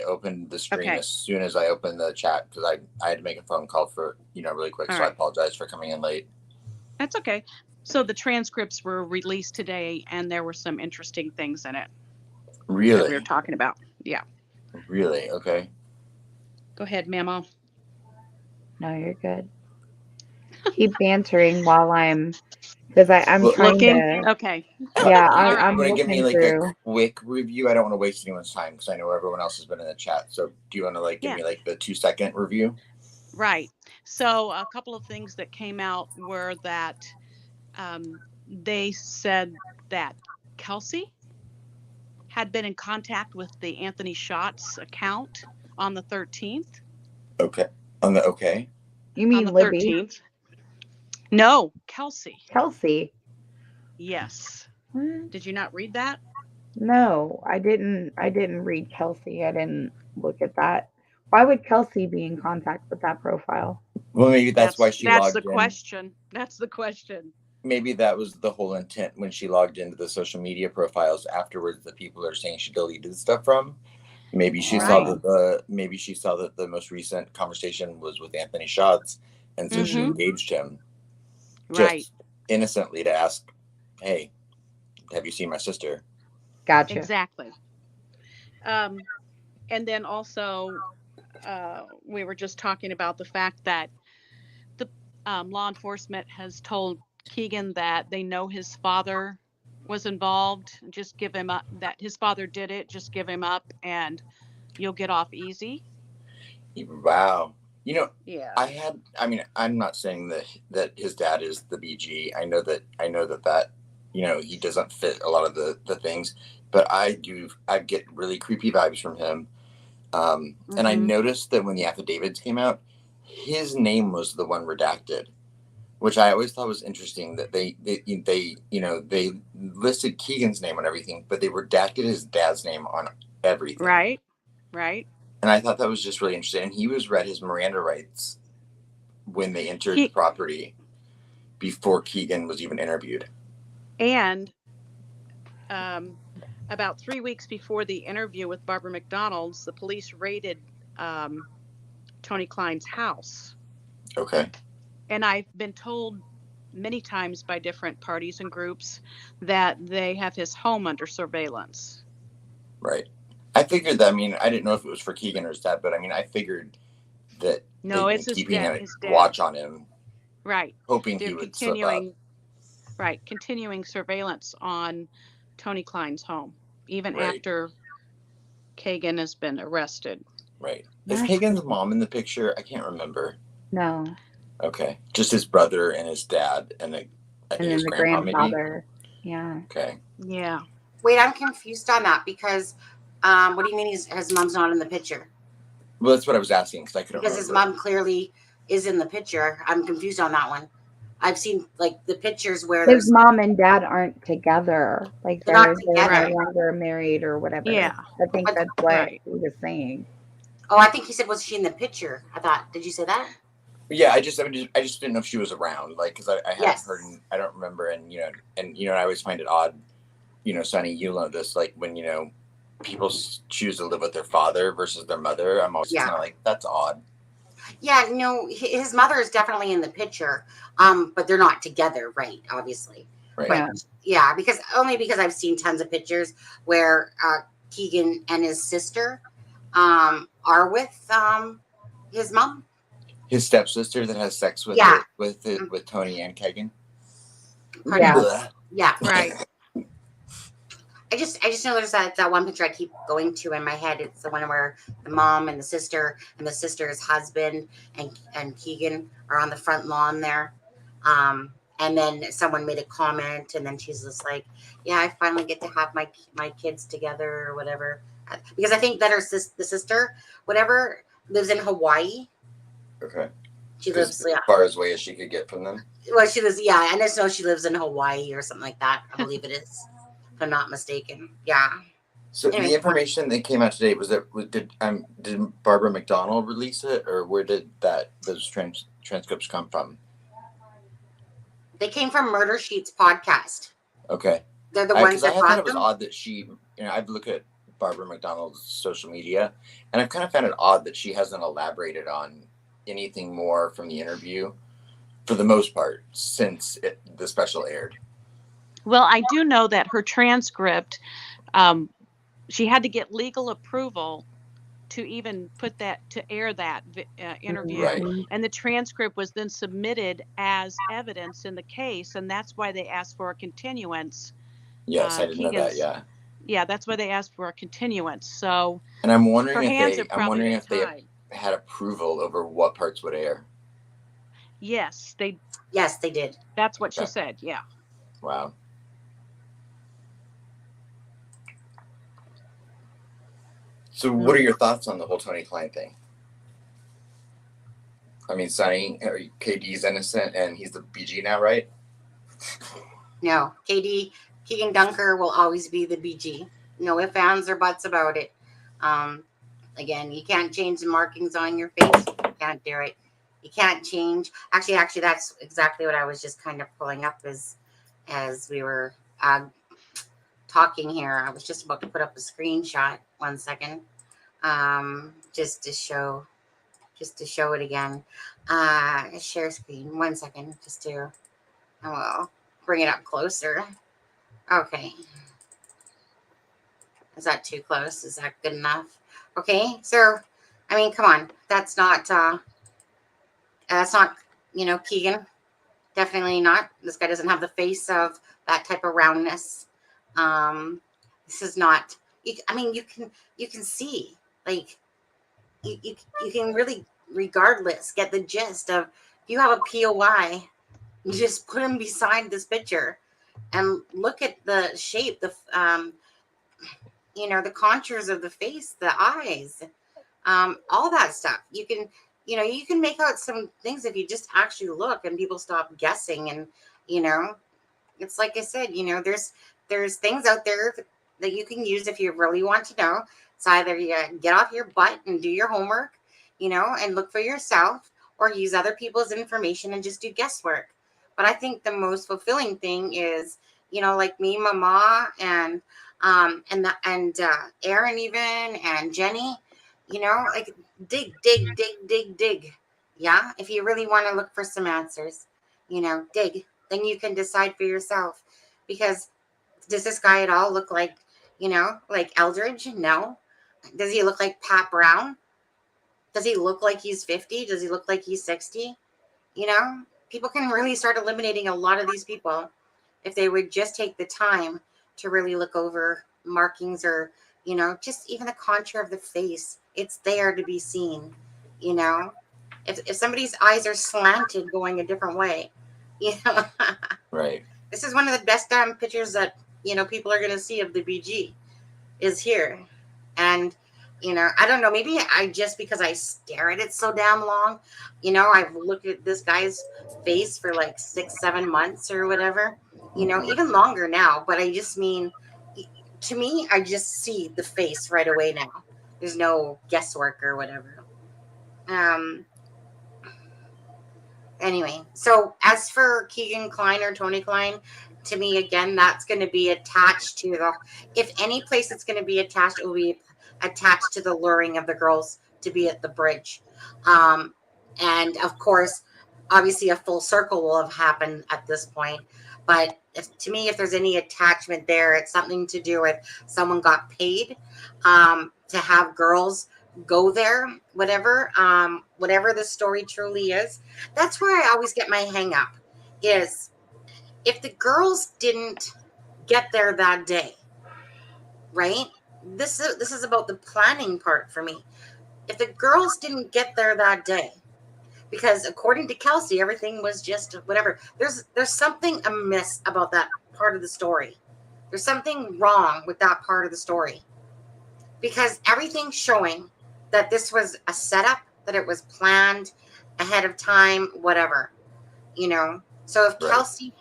opened the stream as soon as I opened the chat because I had to make a phone call for really quick. So I apologize for coming in late. That's okay. So the transcripts were released today, and there were some interesting things in it. Really? That we were talking about. Yeah. Really? Okay. Go ahead, Mamo. No, you're good. Keep bantering while I'm trying looking. to. Okay. Yeah, I'm want to give me like a quick review. I don't want to waste anyone's time because I know everyone else has been in the chat. So do you want to give me like the 2-second review? Right. So a couple of things that came out were that they said that Kelsey had been in contact with the Anthony Schatz account on the 13th. Okay. You mean on the Libby? 13th? No, Kelsey. Kelsey. Yes. What? Did you not read that? No, I didn't read Kelsey. I didn't look at that. Why would Kelsey be in contact with that profile? Well, maybe that's why she logged in. That's the question. Maybe that was the whole intent when she logged into the social media profiles afterwards that people are saying she deleted stuff from. Maybe she saw that the most recent conversation was with Anthony Schatz, and so she engaged him just innocently to ask, "Hey, have you seen my sister?" Gotcha. Exactly. And then also, we were just talking about the fact that the law enforcement has told Keegan that they know his father was involved. Just give him up. That his father did it. Just give him up, and you'll get off easy. Wow. Yeah. I'm not saying that his dad is the BG. I know that he doesn't fit a lot of the things, but I get really creepy vibes from him. And I noticed that when the affidavits came out, his name was the one redacted, which I always thought was interesting that they listed Keegan's name on everything, but they redacted his dad's name on everything. Right. And I thought that was just really interesting. And he was read his Miranda rights when they entered the property before Keegan was even interviewed. And about 3 weeks before the interview with Barbara McDonald's, the police raided Tony Klein's house. Okay. And I've been told many times by different parties and groups that they have his home under surveillance. Right. I figured that. I mean, I didn't know if it was for Keegan or his dad, but I mean, I figured that it's his keeping dad, a watch on him. Right. Hoping he would slip up. Right. Continuing surveillance on Tony Klein's home, even after Kegan has been arrested. Right. Is Kegan's mom in the picture? I can't remember. No. Okay. Just his brother and his dad and I think his grandpa maybe. Yeah. Okay. Yeah. Wait, I'm confused on that because what do you mean his mom's not in the picture? Well, that's what I was asking because I couldn't Because his remember. mom clearly is in the picture. I'm confused on that one. I've seen like the pictures where His there's mom and dad aren't together. Like they're not they're no together. longer married or whatever. Yeah. I think But- that's what Right. he was saying. Oh, I think he said, was she in the picture? I thought, did you say that? Yeah, I just didn't know if she was around, like, because I hadn't Yes. heard, and I don't remember, and I always find it odd, Sonny, you know this, like when people choose to live with their father versus their mother. I'm always Yeah. kind of like, that's odd. Yeah, no, his mother is definitely in the picture, but they're not together, right? Obviously, Right. but yeah, because I've seen tons of pictures where Keegan and his sister are with his mom. His stepsister that has sex with Yeah. with Tony and Kegan. Yeah. Blech. Yeah, Right. I just noticed that one picture I keep going to in my head. It's the one where the mom and the sister's husband and Keegan are on the front lawn there. And then someone made a comment, and then she's just like, "Yeah, I finally get to have my kids together or whatever." Because I think that the sister, whatever, lives in Hawaii. Okay. She As lives, far as away as she could get from them. well, she lives, yeah. I just know she lives in Hawaii or something like that. I believe it is, if I'm not mistaken. Yeah. So Anyway. the information that came out today did Barbara McDonald release it, or where did those transcripts come from? They came from Murder Sheets podcast. Okay. They're the ones I that thought got it was them. odd that she, I've looked at Barbara McDonald's social media, and I've kind of found it odd that she hasn't elaborated on anything more from the interview, for the most part, since the special aired. Well, I do know that her transcript, she had to get legal approval to even to air that interview. Right. And the transcript was then submitted as evidence in the case. And that's why they asked for a continuance. Yes, I didn't know that. Keegan's- Yeah. Yeah, that's why they asked for a continuance. So And I'm wondering her hands are probably if they had approval over what parts would air. Yes, they did. That's what she Okay. said. Yeah. Wow. So what are your thoughts on the whole Tony Klein thing? I mean, Sonny, KD's innocent and he's the BG now, right? No, Keegan Dunker will always be the BG. No ifs, ands, or buts about it. Again, you can't change the markings on your face. You can't do it. You can't change. Actually, that's exactly what I was just kind of pulling up as we were talking here. I was just about to put up a screenshot. 1 second, just to show it again. Share screen. 1 second, just to bring it up closer. Okay. Is that too close? Is that good enough? Okay. So, I mean, come on. That's not Keegan. Definitely not. This guy doesn't have the face of that type of roundness. This is not, I mean, you can see, like, you can really, regardless, get the gist of, if you have a POI, you just put him beside this picture and look at the shape, the contours of the face, the eyes, all that stuff. You can make out some things if you just actually look and people stop guessing. And it's like I said, there's things out there that you can use if you really want to know. It's either you get off your butt and do your homework, and look for yourself, or use other people's information and just do guesswork. But I think the most fulfilling thing is, like me, Mama, and Aaron, even, and Jenny, like dig. Yeah. If you really want to look for some answers, dig. Then you can decide for yourself. Because does this guy at all look like, like Eldridge? No. Does he look like Pat Brown? Does he look like he's 50? Does he look like he's 60? People can really start eliminating a lot of these people if they would just take the time to really look over markings, or, just even the contour of the face. It's there to be seen. If somebody's eyes are slanted going a different way, Right. This is one of the best pictures that, people are going to see of the BG is here. And, I don't know, maybe because I stare at it so damn long, I've looked at this guy's face for like 6-7 months or whatever, even longer now. But I just mean, to me, I just see the face right away now. There's no guesswork or whatever. Anyway, so as for Kegan Kline or Tony Kline, to me, again, that's going to be attached to if any place it's going to be attached, it will be attached to the luring of the girls to be at the bridge. And of course, obviously a full circle will have happened at this point. But to me, if there's any attachment there, it's something to do with someone got paid to have girls go there, whatever the story truly is. That's where I always get my hang up is if the girls didn't get there that day, right? This is about the planning part for me. If the girls didn't get there that day, because according to Kelsey, everything was just whatever. There's something amiss about that part of the story. There's something wrong with that part of the story. Because everything's showing that this was a setup, that it was planned ahead of time, whatever, So if Kelsey,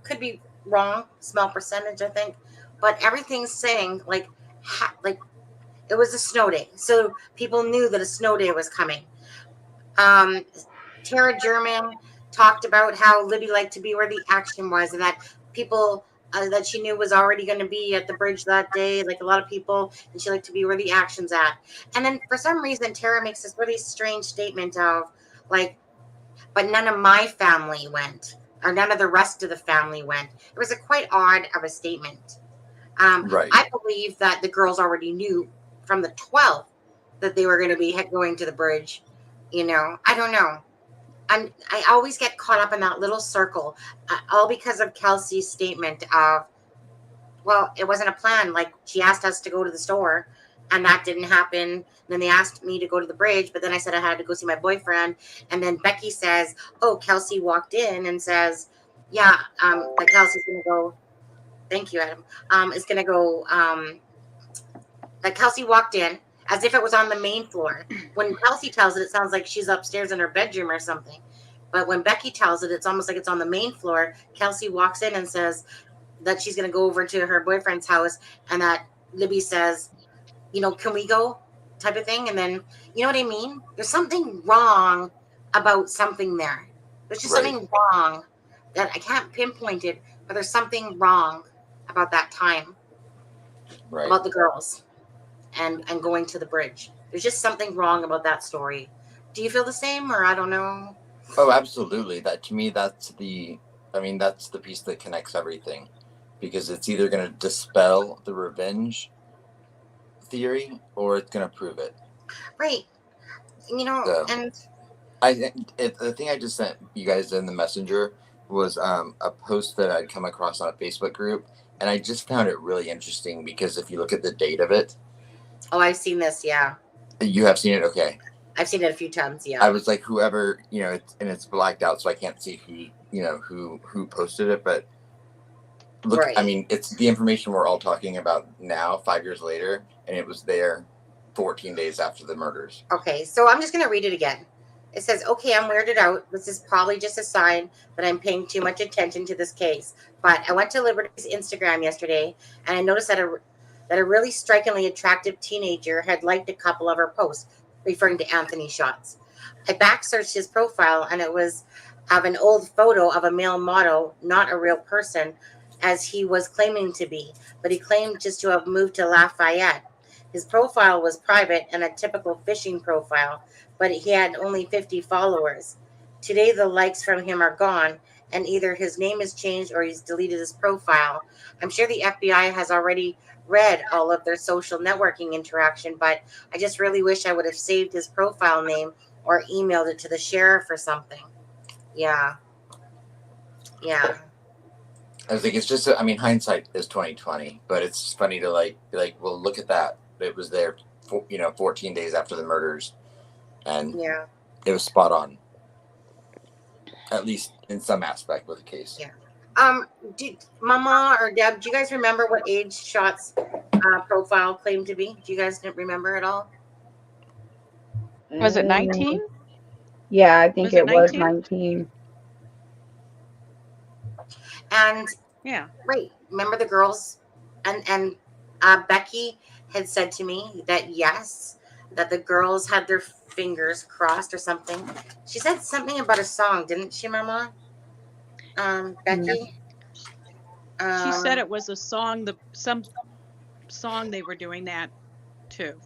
could be wrong, small percentage, I think, but everything's saying like it was a snow day, so people knew that a snow day was coming. Tara German talked about how Libby liked to be where the action was, and that people that she knew was already going to be at the bridge that day, like a lot of people, and she liked to be where the action's at. And then for some reason, Tara makes this really strange statement of like, but none of my family went, or none of the rest of the family went. It was a quite odd of a statement. Right. I believe that the girls already knew from the 12th that they were going to be going to the bridge. I don't know. I always get caught up in that little circle, all because of Kelsey's statement of, well, it wasn't a plan. Like, she asked us to go to the store, and that didn't happen. And then they asked me to go to the bridge, but then I said I had to go see my boyfriend. And then Becky says, oh, Kelsey walked in and says, yeah, that Kelsey's going to go. Thank you, Adam. Is going to go. That Kelsey walked in as if it was on the main floor. When Kelsey tells it, it sounds like she's upstairs in her bedroom or something. But when Becky tells it, it's almost like it's on the main floor. Kelsey walks in and says that she's going to go over to her boyfriend's house, and that Libby says, can we go? Type of thing. And then, you know what I mean? There's something wrong about something there. There's just something wrong that I can't pinpoint it, but there's something wrong about that time. Right. About the girls. And going to the bridge. There's just something wrong about that story. Do you feel the same, or I don't know? Oh, absolutely. That to me, that's the piece that connects everything, because it's either going to dispel the revenge theory or it's going to prove it. Right. So, and the thing I just sent you guys in the messenger was a post that I'd come across on a Facebook group, and I just found it really interesting because if you look at the date of it. Oh, I've seen this. Yeah. You have seen it? Okay. I've seen it a few times. Yeah. I was like, whoever, it's blacked out, so I can't see who posted it, but look, right. I mean, it's the information we're all talking about now, 5 years later, and it was there 14 days after the murders. Okay. So I'm just going to read it again. It says, okay, I'm weirded out. This is probably just a sign that I'm paying too much attention to this case. But I went to Liberty's Instagram yesterday, and I noticed that a really strikingly attractive teenager had liked a couple of her posts, referring to Anthony Shots. I back-searched his profile, and it was of an old photo of a male model, not a real person, as he was claiming to be, but he claimed just to have moved to Lafayette. His profile was private and a typical phishing profile, but he had only 50 followers. Today, the likes from him are gone, and either his name has changed or he's deleted his profile. I'm sure the FBI has already read all of their social networking interaction, but I just really wish I would have saved his profile name or emailed it to the sheriff or something. Yeah. I was like, it's just, hindsight is 2020, but it's funny to be like, well, look at that. It was there, 14 days after the murders, and it was spot on. at least in some aspect with the case. Yeah. Did Mama or Deb, do you guys remember what age Shot's profile claimed to be? Do you guys remember at all? Was it 19? Yeah, I think Was it it was 19? 19. And Yeah. wait, remember the girls and Becky had said to me that yes, that the girls had their fingers crossed or something. She said something about a song, didn't she, Mama? Becky. She said it was a song, some song they were doing that too.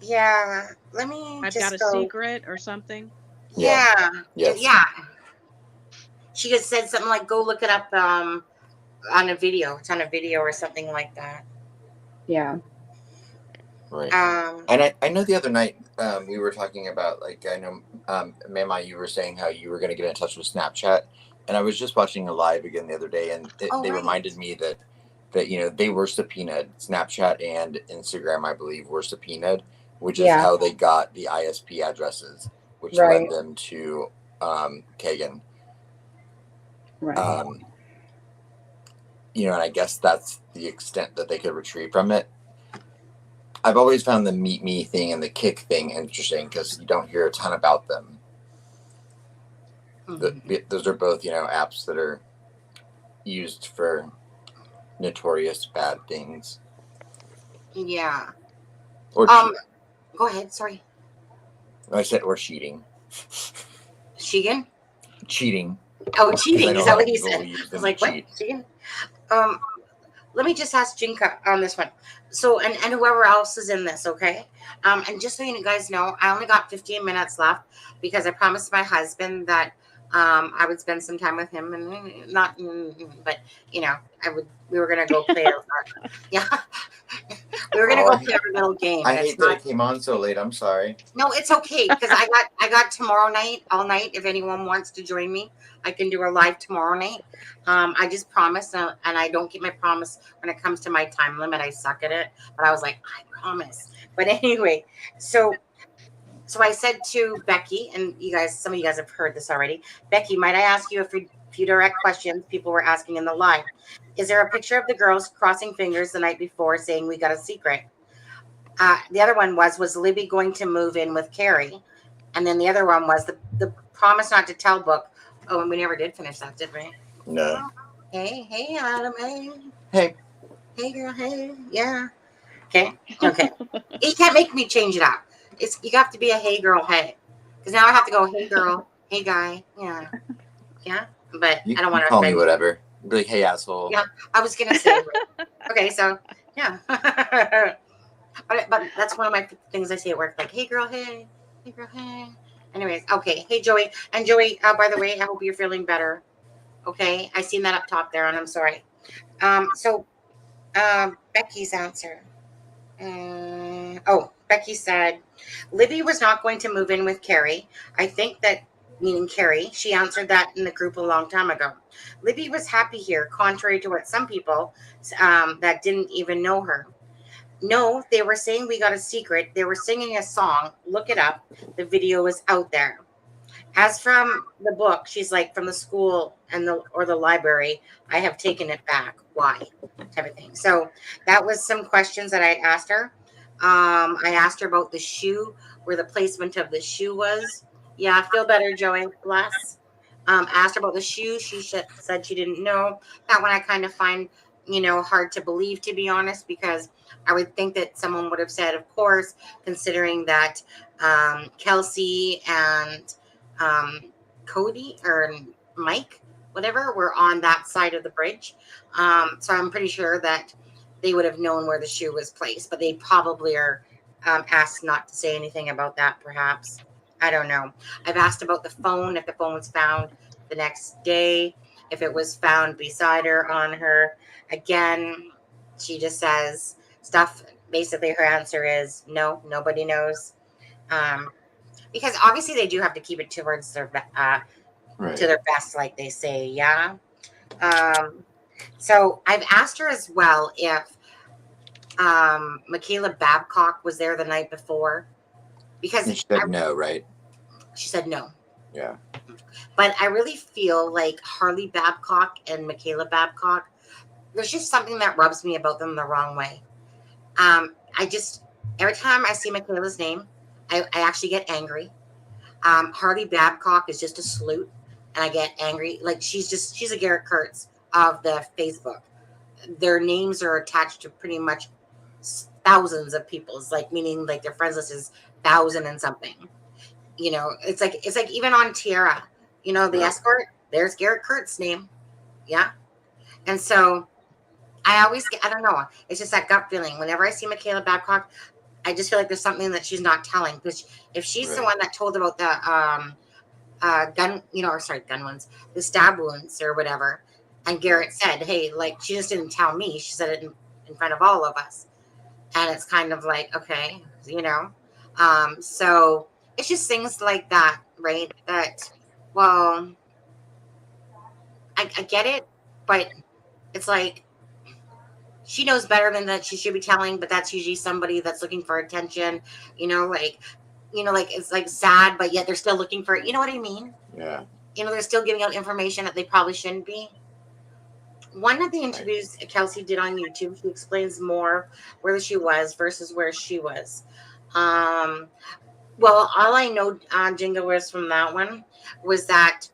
Yeah. Let me I've just got a go. secret or something. Yeah. Yes. Yeah. She just said something like, "Go look it up on a video. It's on a video or something like that." Yeah. Right. Um. And I know the other night we were talking about, like, I know, Mama, you were saying how you were going to get in touch with Snapchat. And I was just watching a live again the other day, and they right. reminded me that, you know, they were subpoenaed. Snapchat and Instagram, I believe, were subpoenaed, which is how they got the ISP addresses, which led them to Kegan. Right. You know, and I guess that's the extent that they could retrieve from it. I've always found the Meet Me thing and the Kick thing interesting because you don't hear a ton about them. Those are both, you know, apps that are used for notorious bad things. Yeah. Or go ahead. Sorry. I said or cheating. Sheegan? Cheating. Oh, cheating. Is that what you said? I was like, what? Sheegan? Let me just ask Jinka on this one. So, and whoever else is in this, okay? And just so you guys know, I only got 15 minutes left because I promised my husband that I would spend some time with him, and not, but you know, we were gonna go play. Yeah, we were gonna go play a little game. I hate that it came on so late. I'm sorry. No, it's okay because I got tomorrow night, all night. If anyone wants to join me, I can do a live tomorrow night. I just promised, and I don't keep my promise when it comes to my time limit. I suck at it, but I was like, I promise. But anyway, so I said to Becky, and you guys, some of you guys have heard this already. Becky, might I ask you a few direct questions people were asking in the live? Is there a picture of the girls crossing fingers the night before saying we got a secret? The other one was Libby going to move in with Carrie? And then the other one was the promise not to tell book. Oh, and we never did finish that, did we? No. Hey, Adam. Hey. Hey, girl. Hey. Yeah. Okay. You can't make me change it up. You have to be a hey, girl. Hey. Because now I have to go, hey, girl. Hey, guy. Yeah. Yeah. But I don't want to call me whatever. Be like, hey, asshole. Yeah. I was going to say. Okay. So, yeah. But that's one of my things I say at work, like, hey, girl, hey. Hey, girl, hey. Anyways, okay. Hey, Joey. And Joey, by the way, I hope you're feeling better. Okay. I seen that up top there, and I'm sorry. So Becky's answer. Becky said, Libby was not going to move in with Carrie. I think that, meaning Carrie, she answered that in the group a long time ago. Libby was happy here, contrary to what some people that didn't even know her. No, they were saying we got a secret. They were singing a song. Look it up. The video is out there. As from the book, she's like, from the school or the library, I have taken it back. Why? Type of thing. So that was some questions that I asked her. I asked her about the shoe, where the placement of the shoe was. Yeah, I feel better, Joey. Bless. Asked her about the shoe. She said she didn't know. That one I kind of find, hard to believe, to be honest, because I would think that someone would have said, of course, considering that Kelsey and Cody or Mike, whatever, were on that side of the bridge. So I'm pretty sure that they would have known where the shoe was placed, but they probably are asked not to say anything about that, perhaps. I don't know. I've asked about the phone, if the phone was found the next day, if it was found beside her, on her. Again, she just says stuff. Basically, her answer is no, nobody knows. Because obviously they do have to keep it towards their to their best, like they say. Yeah. So I've asked her as well if Michaela Babcock was there the night before, because she said no, right? She said no. Yeah. But I really feel like Harley Babcock and Michaela Babcock, there's just something that rubs me about them the wrong way. I just, every time I see Michaela's name, I actually get angry. Harley Babcock is just a sleut, and I get angry. Like she's a Garrett Kurtz of the Facebook. Their names are attached to pretty much thousands of people's, like meaning like their friends list is 1,000 and something. You know, it's like even on Tierra, you know, the escort, there's Garrett Kurtz's name. Yeah. And so I always get, I don't know, it's just that gut feeling. Whenever I see Michaela Babcock, I just feel like there's something that she's not telling. Because if she's the one that told about the gun, you know, or sorry, gun wounds, the stab wounds or whatever, and Garrett said, hey, like, she just didn't tell me. She said it in front of all of us. And it's kind of like, okay, you know. So it's just things like that, right? That, well, I get it, but it's like she knows better than that she should be telling, but that's usually somebody that's looking for attention, you know, like it's like sad, but yet they're still looking for it. You know what I mean? Yeah. You know, they're still giving out information that they probably shouldn't be. One of the interviews Kelsey did on YouTube, she explains more where she was versus where she was. Well, all I know, Jingo, was from that one was that,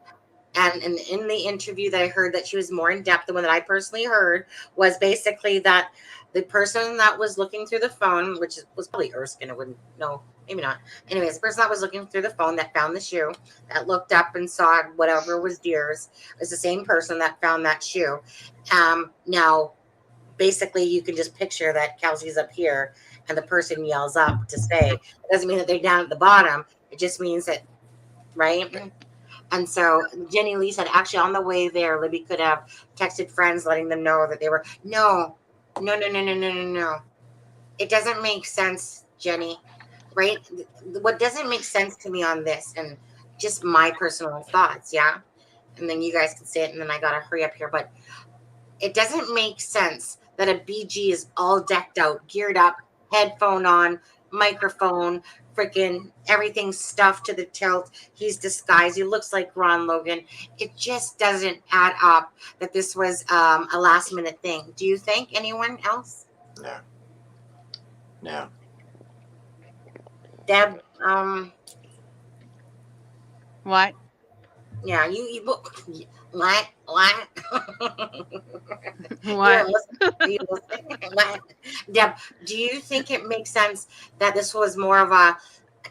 and in the interview that I heard that she was more in depth, the one that I personally heard was basically that the person that was looking through the phone, which was probably Erskine, I wouldn't know, maybe not. Anyways, the person that was looking through the phone that found the shoe, that looked up and saw whatever was deer's, is the same person that found that shoe. Now, basically, you can just picture that Kelsey's up here and the person yells up to say. It doesn't mean that they're down at the bottom. It just means that, right? And so Jenny Lee said, actually, on the way there, Libby could have texted friends letting them know that they were, no. It doesn't make sense, Jenny, right? What doesn't make sense to me on this, and just my personal thoughts, yeah? And then you guys can say it, and then I got to hurry up here. But it doesn't make sense that a BG is all decked out, geared up, headphone on, microphone, freaking everything stuffed to the tilt. He's disguised. He looks like Ron Logan. It just doesn't add up that this was a last minute thing. Do you think? Anyone else? No. Deb, What? yeah, you what? What? You listening? What? Deb, do you think it makes sense that this was more of a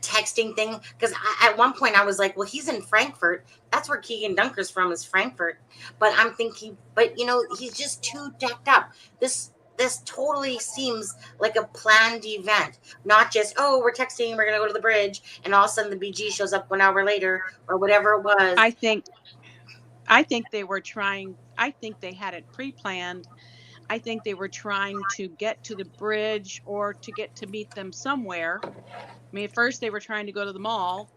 texting thing? Because at one point I was like, well, he's in Frankfurt. That's where Keegan Dunker's from, is Frankfurt. But I'm thinking, but you know, he's just too decked up. This totally seems like a planned event, not just, oh, we're texting, we're gonna go to the bridge, and all of a sudden the BG shows up 1 hour later or whatever it was. I think they were trying. I think they had it pre-planned. I think they were trying to get to the bridge or to get to meet them somewhere. I mean, at first they were trying to go to the mall,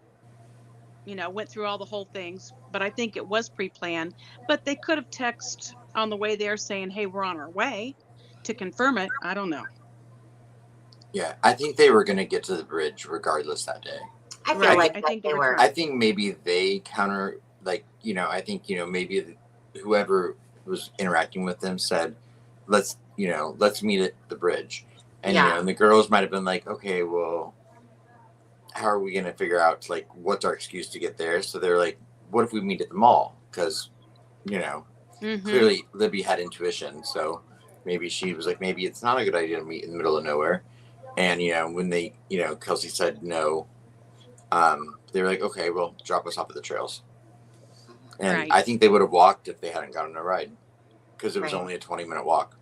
you know, went through all the whole things, but I think it was pre-planned. But they could have texted on the way there saying, hey, we're on our way, to confirm it. I don't know. Yeah, I think they were going to get to the bridge regardless that day. I feel Right. like I think they they were. were I think maybe they counter, like, you know, I think, you know, maybe whoever was interacting with them said, let's meet at the bridge. And, you know, and the girls might have been like, okay, well, how are we going to figure out, like, what's our excuse to get there? So they're like, what if we meet at the mall? Because, you know, clearly Libby had intuition. So maybe she was like, maybe it's not a good idea to meet in the middle of nowhere. And, you know, when they, you know, Kelsey said no, they were like, okay, well, drop us off at the trails. And Right. I think they would have walked if they hadn't gotten a ride, because it was Right. only a 20-minute walk.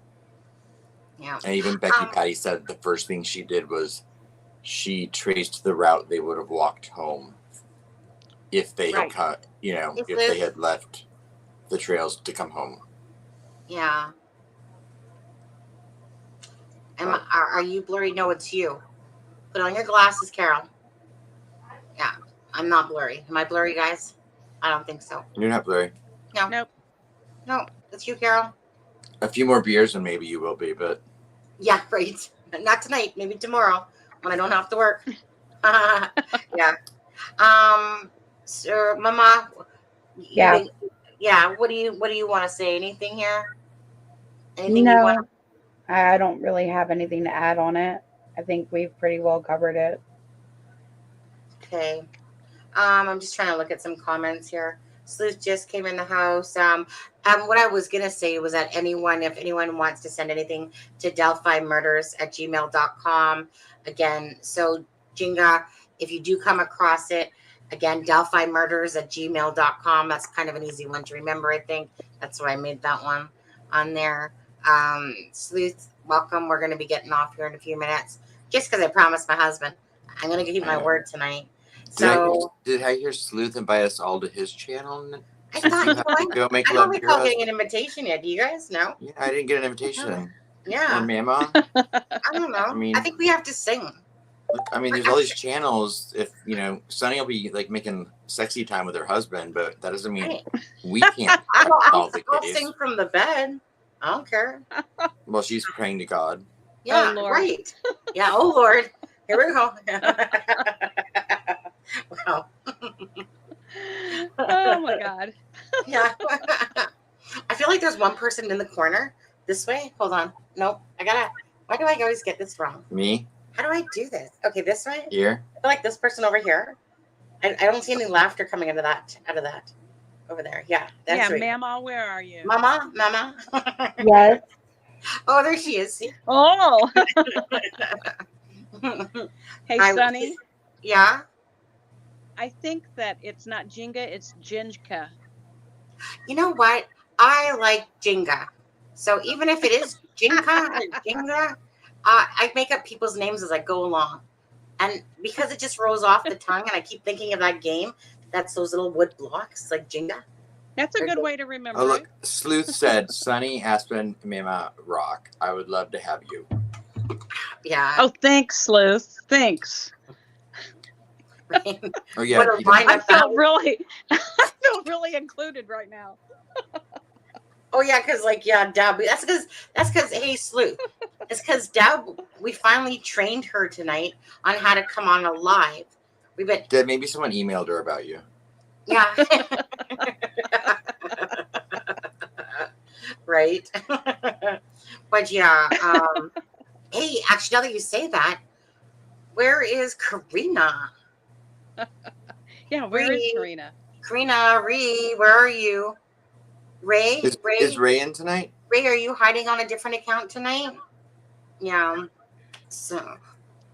Yeah. And even Becky Patty said the first thing she did was she traced the route they would have walked home if they had cut, you know, if they had left the trails to come home. Yeah. Are you blurry? No, it's you. Put on your glasses, Carol. Yeah, I'm not blurry. Am I blurry, guys? I don't think so. You're not blurry. No. Nope. No, it's you, Carol. A few more beers and maybe you will be, but yeah, right. Not tonight. Maybe tomorrow when I don't have to work. Yeah. So, Mama, Yeah. Yeah. What do you want to say? Anything here? Anything you want? No, I don't really have anything to add on it. I think we've pretty well covered it. Okay. I'm just trying to look at some comments here. Sleuth just came in the house. What I was gonna say was that if anyone wants to send anything to delphimurders@gmail.com. Again, so Jinga, if you do come across it, again, delphimurders@gmail.com. That's kind of an easy one to remember, I think. That's why I made that one on there. Sleuth, welcome. We're gonna be getting off here in a few minutes. Just because I promised my husband. I'm gonna keep my word tonight. Did I hear Sleuth invite us all to his channel? I thought, You have to go make I love don't to your recall getting husband? an invitation yet. Do you guys know? Yeah, I didn't get an invitation. Yeah. Or Mama. I don't know. I mean, I think we have to sing. there's all these channels. If Sunny will be like making sexy time with her husband, but that doesn't mean Right. we can't I'll solve the case. sing from the bed. I don't care. Well, she's praying to God. Yeah, Lord. right. Yeah, oh Lord. Here we go. Wow. Oh my God. Yeah. I feel like there's one person in the corner this way. Hold on. Nope. Why do I always get this wrong? Me? How do I do this? Okay, this way. Here? I feel like this person over here. I don't see any laughter coming out of that. Over there. Yeah. That's Yeah, right. Mama, where are you? Mama. Yes. Oh, there she is. See? Oh. Hey, I- Sonny, Yeah. I think that it's not Jinga, it's Jinjka. You know what? I like Jenga. So even if it is Jinka or Jenga, I make up people's names as I go along. And because it just rolls off the tongue and I keep thinking of that game, that's those little wood blocks like Jenga. That's a good way to remember Oh, it. look. Sleuth said, Sunny, Aspen, Mama, Rock. I would love to have you. Yeah. Oh, thanks, Sleuth. Thanks. Right? Oh, yeah. What a line I of that. I feel really included right now. Oh yeah, because Deb. That's because hey Sleuth. It's because Deb. We finally trained her tonight on how to come on a live. We've been Did maybe someone emailed her about you? yeah. Right. But yeah. Hey, actually, now that you say that, where is Karina? Yeah, where is Ree. Karina? Karina, where are you? Ray, Is Ray in tonight? Ray, are you hiding on a different account tonight? Yeah. So,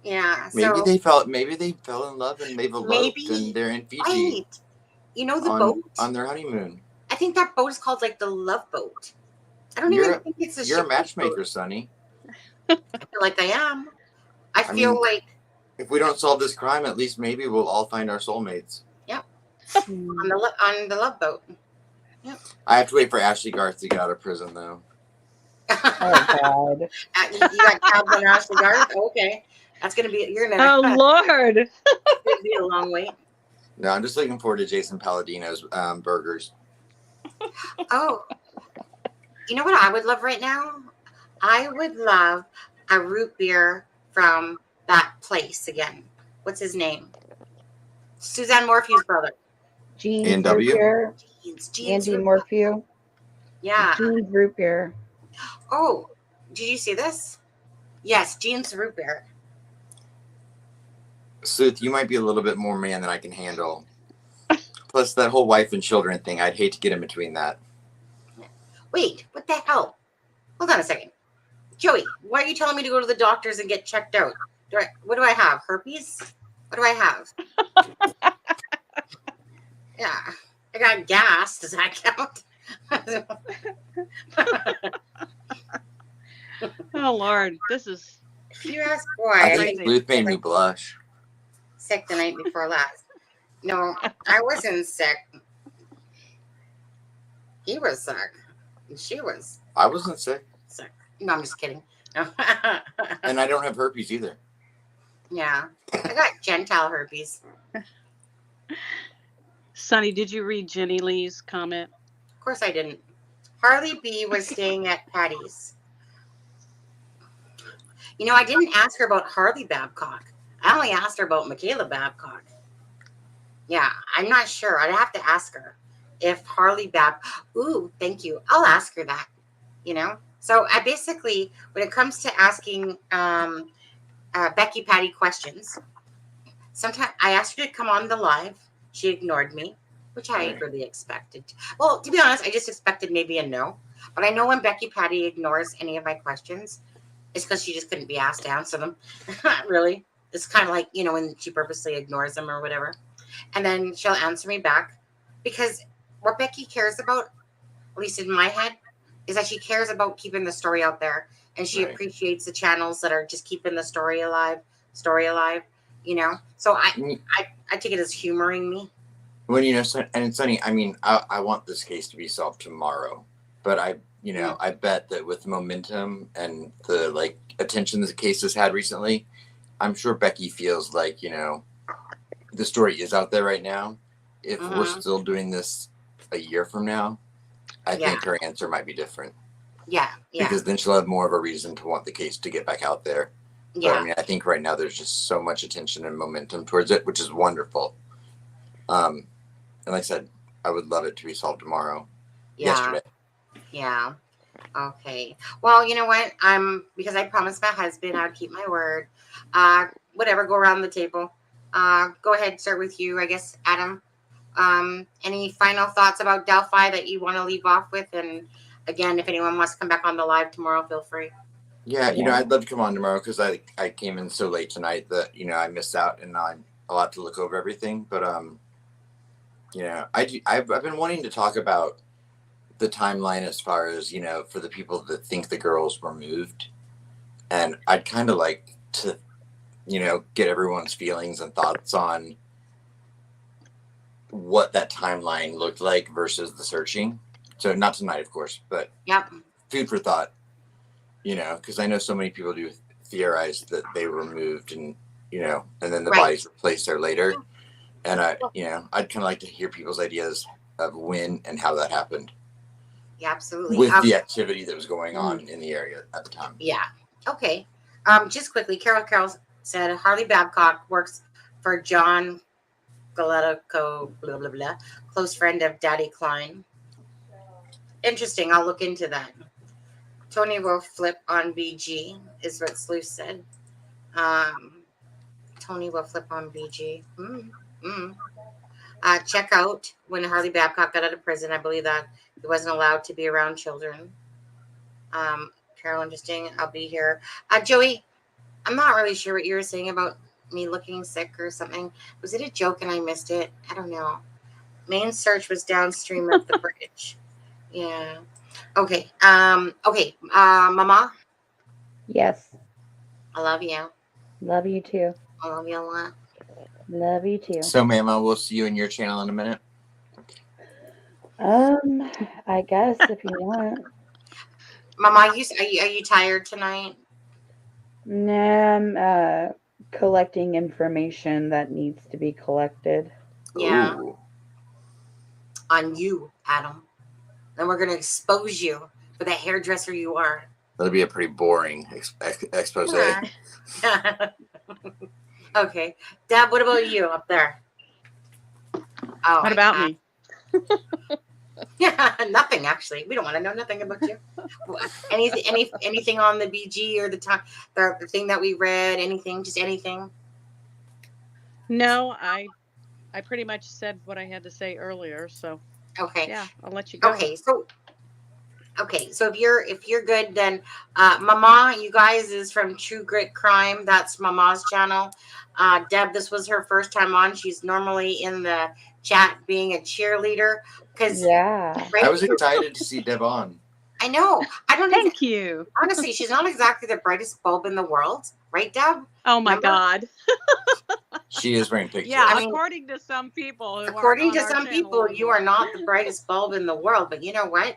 yeah. Maybe So they fell in love and they've eloped maybe and they're in Fiji right. You know the boat? on their honeymoon. I think that boat is called like the Love Boat. I don't even think it's a You're a ship matchmaker, boat. Sonny. I feel like I am. I feel like if we don't solve this crime, at least maybe we'll all find our soulmates. on the Love Boat. Yep. I have to wait for Ashley Garth to get out of prison, though. Oh God. You got tabs on Ashley Garth? Okay. That's going to be, Oh, Lord. It's going to be a long wait. No, I'm just looking forward to Jason Palladino's burgers. Oh, you know what I would love right now? I would love a root beer from that place again. What's his name? Suzanne Morphew's brother. Jeans A&W? root beer. Jeans Andy root- Morphew. Yeah. Jeans root beer. Oh, did you see this? Yes, Jeans root beer. Sleuth, you might be a little bit more man than I can handle. Plus, that whole wife and children thing, I'd hate to get in between that. Wait, what the hell? Hold on a second. Joey, why are you telling me to go to the doctors and get checked out? What do I have? Herpes? What do I have? Yeah, I got gas. Does that count? Oh, Lord. This is You asked I boy. think Sleuth made me blush. Sick the night before last. No, I wasn't sick. He was sick. She was I wasn't sick. sick. No, I'm just kidding. No. And I don't have herpes either. Yeah, I got gentile herpes. Sonny, did you read Jenny Lee's comment? Of course I didn't. Harley B was staying at Patty's. You know, I didn't ask her about Harley Babcock. I only asked her about Michaela Babcock. Yeah, I'm not sure. I'd have to ask her. if Harley ooh, thank you. I'll ask her that, So I basically, when it comes to asking Becky Patty questions, sometimes I asked her to come on the live. She ignored me, which I Right. really expected. Well, to be honest, I just expected maybe a no. But I know when Becky Patty ignores any of my questions, it's because she just couldn't be asked to answer them. Really. It's kind of like, when she purposely ignores them or whatever. And then she'll answer me back. Because what Becky cares about, at least in my head, is that she cares about keeping the story out there. And she Right. appreciates the channels that are just keeping the story alive. So I take it as humoring me. When and Sonny, I mean, I want this case to be solved tomorrow, but I bet that with momentum and the attention the case has had recently, I'm sure Becky feels like the story is out there right now. If we're still doing this a year from now, I think her answer might be different. Yeah. Because then she'll have more of a reason to want the case to get back out there. Yeah. But I mean, I think right now there's just so much attention and momentum towards it, which is wonderful. And like I said, I would love it to be solved tomorrow. Yesterday. Yeah. Okay. Well, you know what? Because I promised my husband I'd keep my word. Whatever, go around the table. Go ahead, start with you, I guess, Adam. Any final thoughts about Delphi that you want to leave off with? And again, if anyone wants to come back on the live tomorrow, feel free. Yeah, I'd love to come on tomorrow because I came in so late tonight that I missed out and I'm a lot to look over everything. But I've been wanting to talk about the timeline as far as for the people that think the girls were moved, and I'd kind of like to get everyone's feelings and thoughts on what that timeline looked like versus the searching. So not tonight, of course, but food for thought. Because I know so many people do theorize that they were moved and and then the bodies were placed there later. And I'd kind of like to hear people's ideas of when and how that happened. Yeah, absolutely. With the activity that was going on in the area at the time. Yeah. Okay. Just quickly, Carol said Harley Babcock works for John Galetico, blah, blah, blah, close friend of Daddy Klein. Interesting. I'll look into that. Tony will flip on BG, is what Sleuth said. Tony will flip on BG. Check out when Harley Babcock got out of prison. I believe that he wasn't allowed to be around children. Carol, interesting. I'll be here. Joey, I'm not really sure what you were saying about me looking sick or something. Was it a joke and I missed it? I don't know. Main search was downstream of the bridge. Yeah. Okay. Mama. Yes. I love you. Love you too. I love you a lot. Love you too. So, Mama, we'll see you in your channel in a minute. I guess if you want. Mama, are you tired tonight? Nah, I'm collecting information that needs to be collected. Yeah. Ooh. On you, Adam. Then we're gonna expose you for the hairdresser you are. That'll be a pretty boring expose. Okay. Deb, what about you up there? Oh, What about me? Yeah, nothing actually. We don't want to know nothing about you. Anything on the BG or the thing that we read? Anything? Just anything? No, I pretty much said what I had to say earlier. So okay. Yeah, I'll let you go. Okay, so if you're good, then Mama, you guys is from True Grit Crime. That's Mama's channel. Deb, this was her first time on. She's normally in the chat being a cheerleader. Yeah. I was excited to see Deb on. I know. Thank you. Honestly, she's not exactly the brightest bulb in the world, right, Deb? Oh my God. She is wearing pigtails. Yeah, according to some people. According to some people, you are not the brightest bulb in the world. But you know what?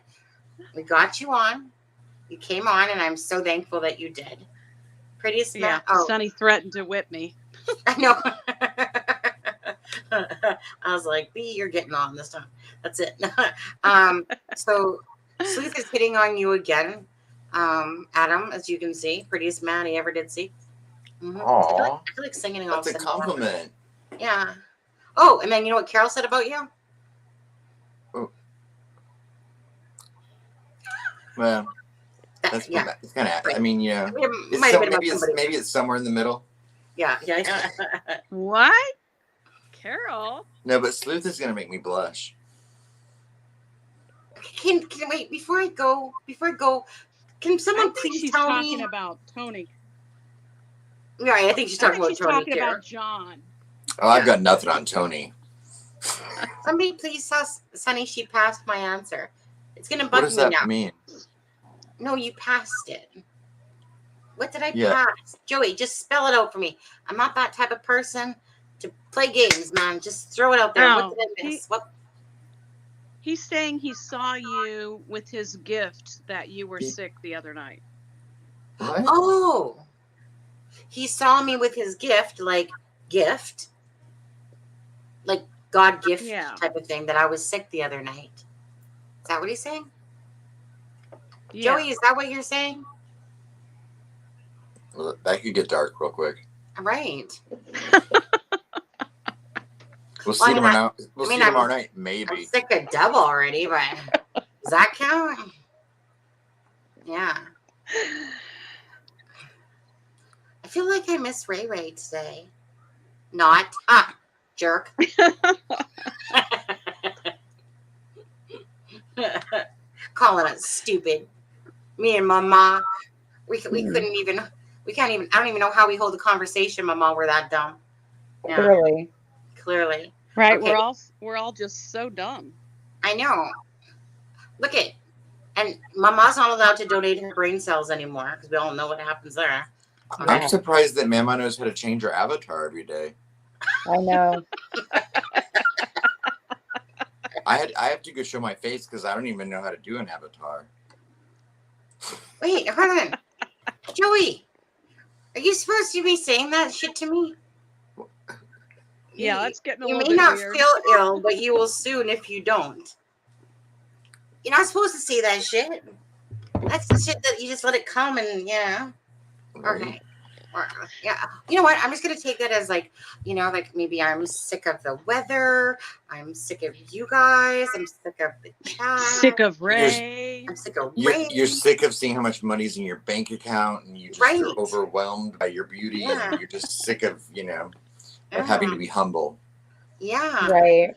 We got you on. You came on, and I'm so thankful that you did. Prettiest man. Yeah, Sonny threatened to whip me. I know. I was like, B, you're getting on this time. That's it. So Sleuth is hitting on you again. Adam, as you can see, prettiest man he ever did see. Mm-hmm. I feel like singing all. That's a compliment. Yeah. Oh, and then you know what Carol said about you? Oh, Well, That, yeah. it's kind of. Right. I mean, yeah. It might have been about somebody. Maybe it's somewhere in the middle. Yeah. What? Carol? No, but sleuth is gonna make me blush. Can wait before I go? Can I someone think please she's tell talking me? about Tony. Yeah, I think she's I talking think about she's Tony talking too. about John. Oh, I've got nothing on Tony. Somebody please tell Sunny she passed my answer. It's gonna What bug does me that now. mean? No, you passed it. What did I Yeah. pass? Joey, just spell it out for me. I'm not that type of person to play games, man. Just throw it out there. What Oh, did I miss? What? he's saying he saw you with his gift that you were sick the other night. What? Oh, he saw me with his gift, like God gift Yeah. type of thing, that I was sick the other night. Is that what he's saying? Yeah. Joey, is that what you're saying? Well, that could get dark real quick. Right. We'll see tomorrow. We'll see tomorrow night, I'm maybe. sick of double already, but does that count? Yeah. I feel like I miss Ray Ray today. Not. Jerk. Calling us stupid. Me and Mama, we can't even, I don't even know how we hold a conversation, Mama. We're that dumb. Yeah, clearly. Right. Okay. We're all just so dumb. I know. Look at, and Mama's not allowed to donate her brain cells anymore because we all know what happens there. Yeah. I'm surprised that Mama knows how to change her avatar every day. I know. I have to go show my face because I don't even know how to do an avatar. Wait, hold on. Joey, are you supposed to be saying that shit to me? Yeah, that's getting a You little may bit not weird. feel ill, but you will soon if you don't. You're not supposed to say that shit. That's the shit that you just let it come and yeah. Okay. Or, yeah. You know what? I'm just gonna take that as like, like maybe I'm sick of the weather. I'm sick of you guys. I'm sick of the chat. Sick of Ray. I'm sick of Ray. You're sick of seeing how much money's in your bank account, and you just are overwhelmed by your beauty, and you're just sick of of having to be humble. Yeah. Right.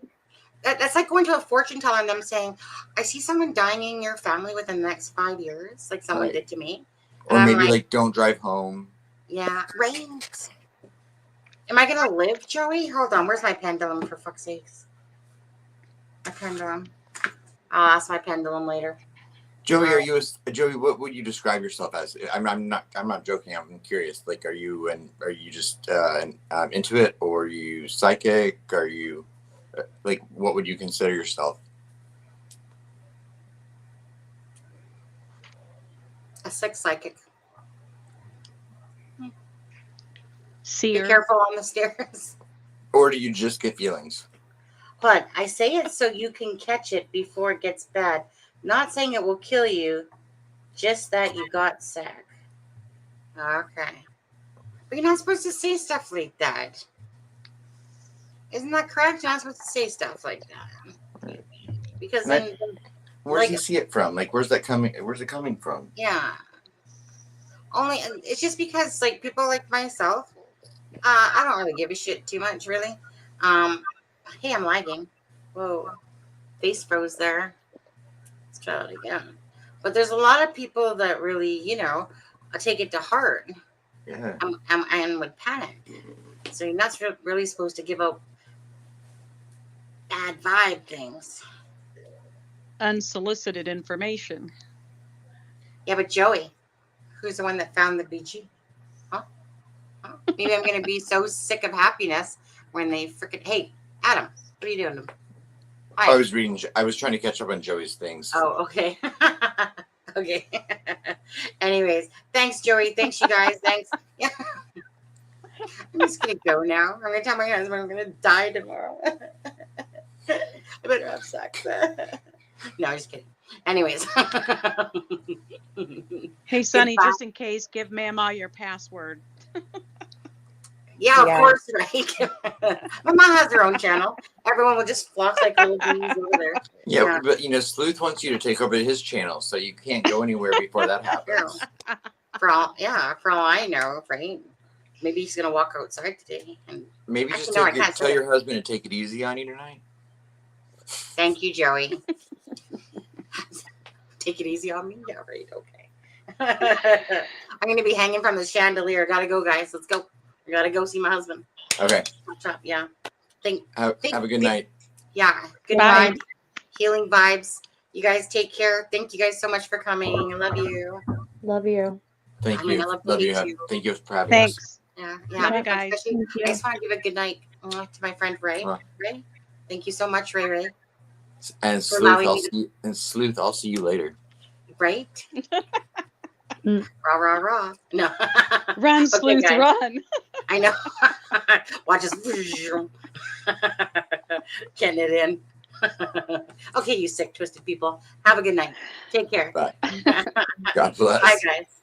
That's like going to a fortune teller and them saying, I see someone dying in your family within the next 5 years, like someone did to me. Or maybe like don't drive home. Yeah. Right. Am I going to live, Joey? Hold on. Where's my pendulum, for fuck's sakes? My pendulum. I'll ask my pendulum later. Joey, Joey? What would you describe yourself as? I'm not joking. I'm curious. Like, are you just into it, or are you psychic? Are you like, what would you consider yourself? A sick psychic. Seer. Be careful on the stairs. Or do you just get feelings? But I say it so you can catch it before it gets bad. Not saying it will kill you, just that you got sick. Okay. But you're not supposed to say stuff like that. Isn't that correct? You're not supposed to say stuff like that. Because then... Where does he see it from? Like, where's it coming from? Yeah. Only, it's just because, like, people like myself, I don't really give a shit too much, really. Hey, I'm lagging. Whoa. Face froze there. Let's try it again. But there's a lot of people that really, take it to heart. Yeah. And would panic. So you're not really supposed to give out bad vibe things. Unsolicited information. Yeah, but Joey, who's the one that found the BG? Huh? Maybe I'm going to be so sick of happiness when they freaking... Hey, Adam, what are you doing? Hi. I was trying to catch up on Joey's things. Oh, okay. Okay. Anyways, thanks, Joey. Thanks, you guys. Thanks. Yeah. I'm just going to go now. I'm going to tell my husband I'm going to die tomorrow. I better have sex. No, I'm just kidding. Anyways. Hey, Sonny, just in case, give Mama your password. Yeah, of Yeah. course, right? My mom has her own channel. Everyone will just flock like little bees over there. Yeah, Yeah. but Sleuth wants you to take over his channel, so you can't go anywhere before that happens. For all I know, right? Maybe he's gonna walk outside today. And Maybe actually, just no, I can't tell say your that. husband to take it easy on you tonight. Thank you, Joey. Take it easy on me. Yeah, right. Okay. I'm gonna be hanging from the chandelier. Gotta go, guys. Let's go. I gotta go see my husband. Okay. Yeah. Have a good night. Yeah. Good Bye. vibes. Healing vibes. You guys take care. Thank you guys so much for coming. I love you. Love you. Thank I mean, you. I love Love you you. too. Thank you for having us. Thanks. Yeah. Love you guys. Especially, Thank you. I just want to give a good night to my friend Ray. Ray, thank you so much, Ray. And For Sleuth, allowing I'll me to- see Sleuth, I'll see you later. Right? Mm. Rah, rah, rah. No. Run, Sleuth, guys. run. I know. Watch us. Getting it in. Okay, you sick, twisted people. Have a good night. Take care. Bye. God bless. Bye, guys.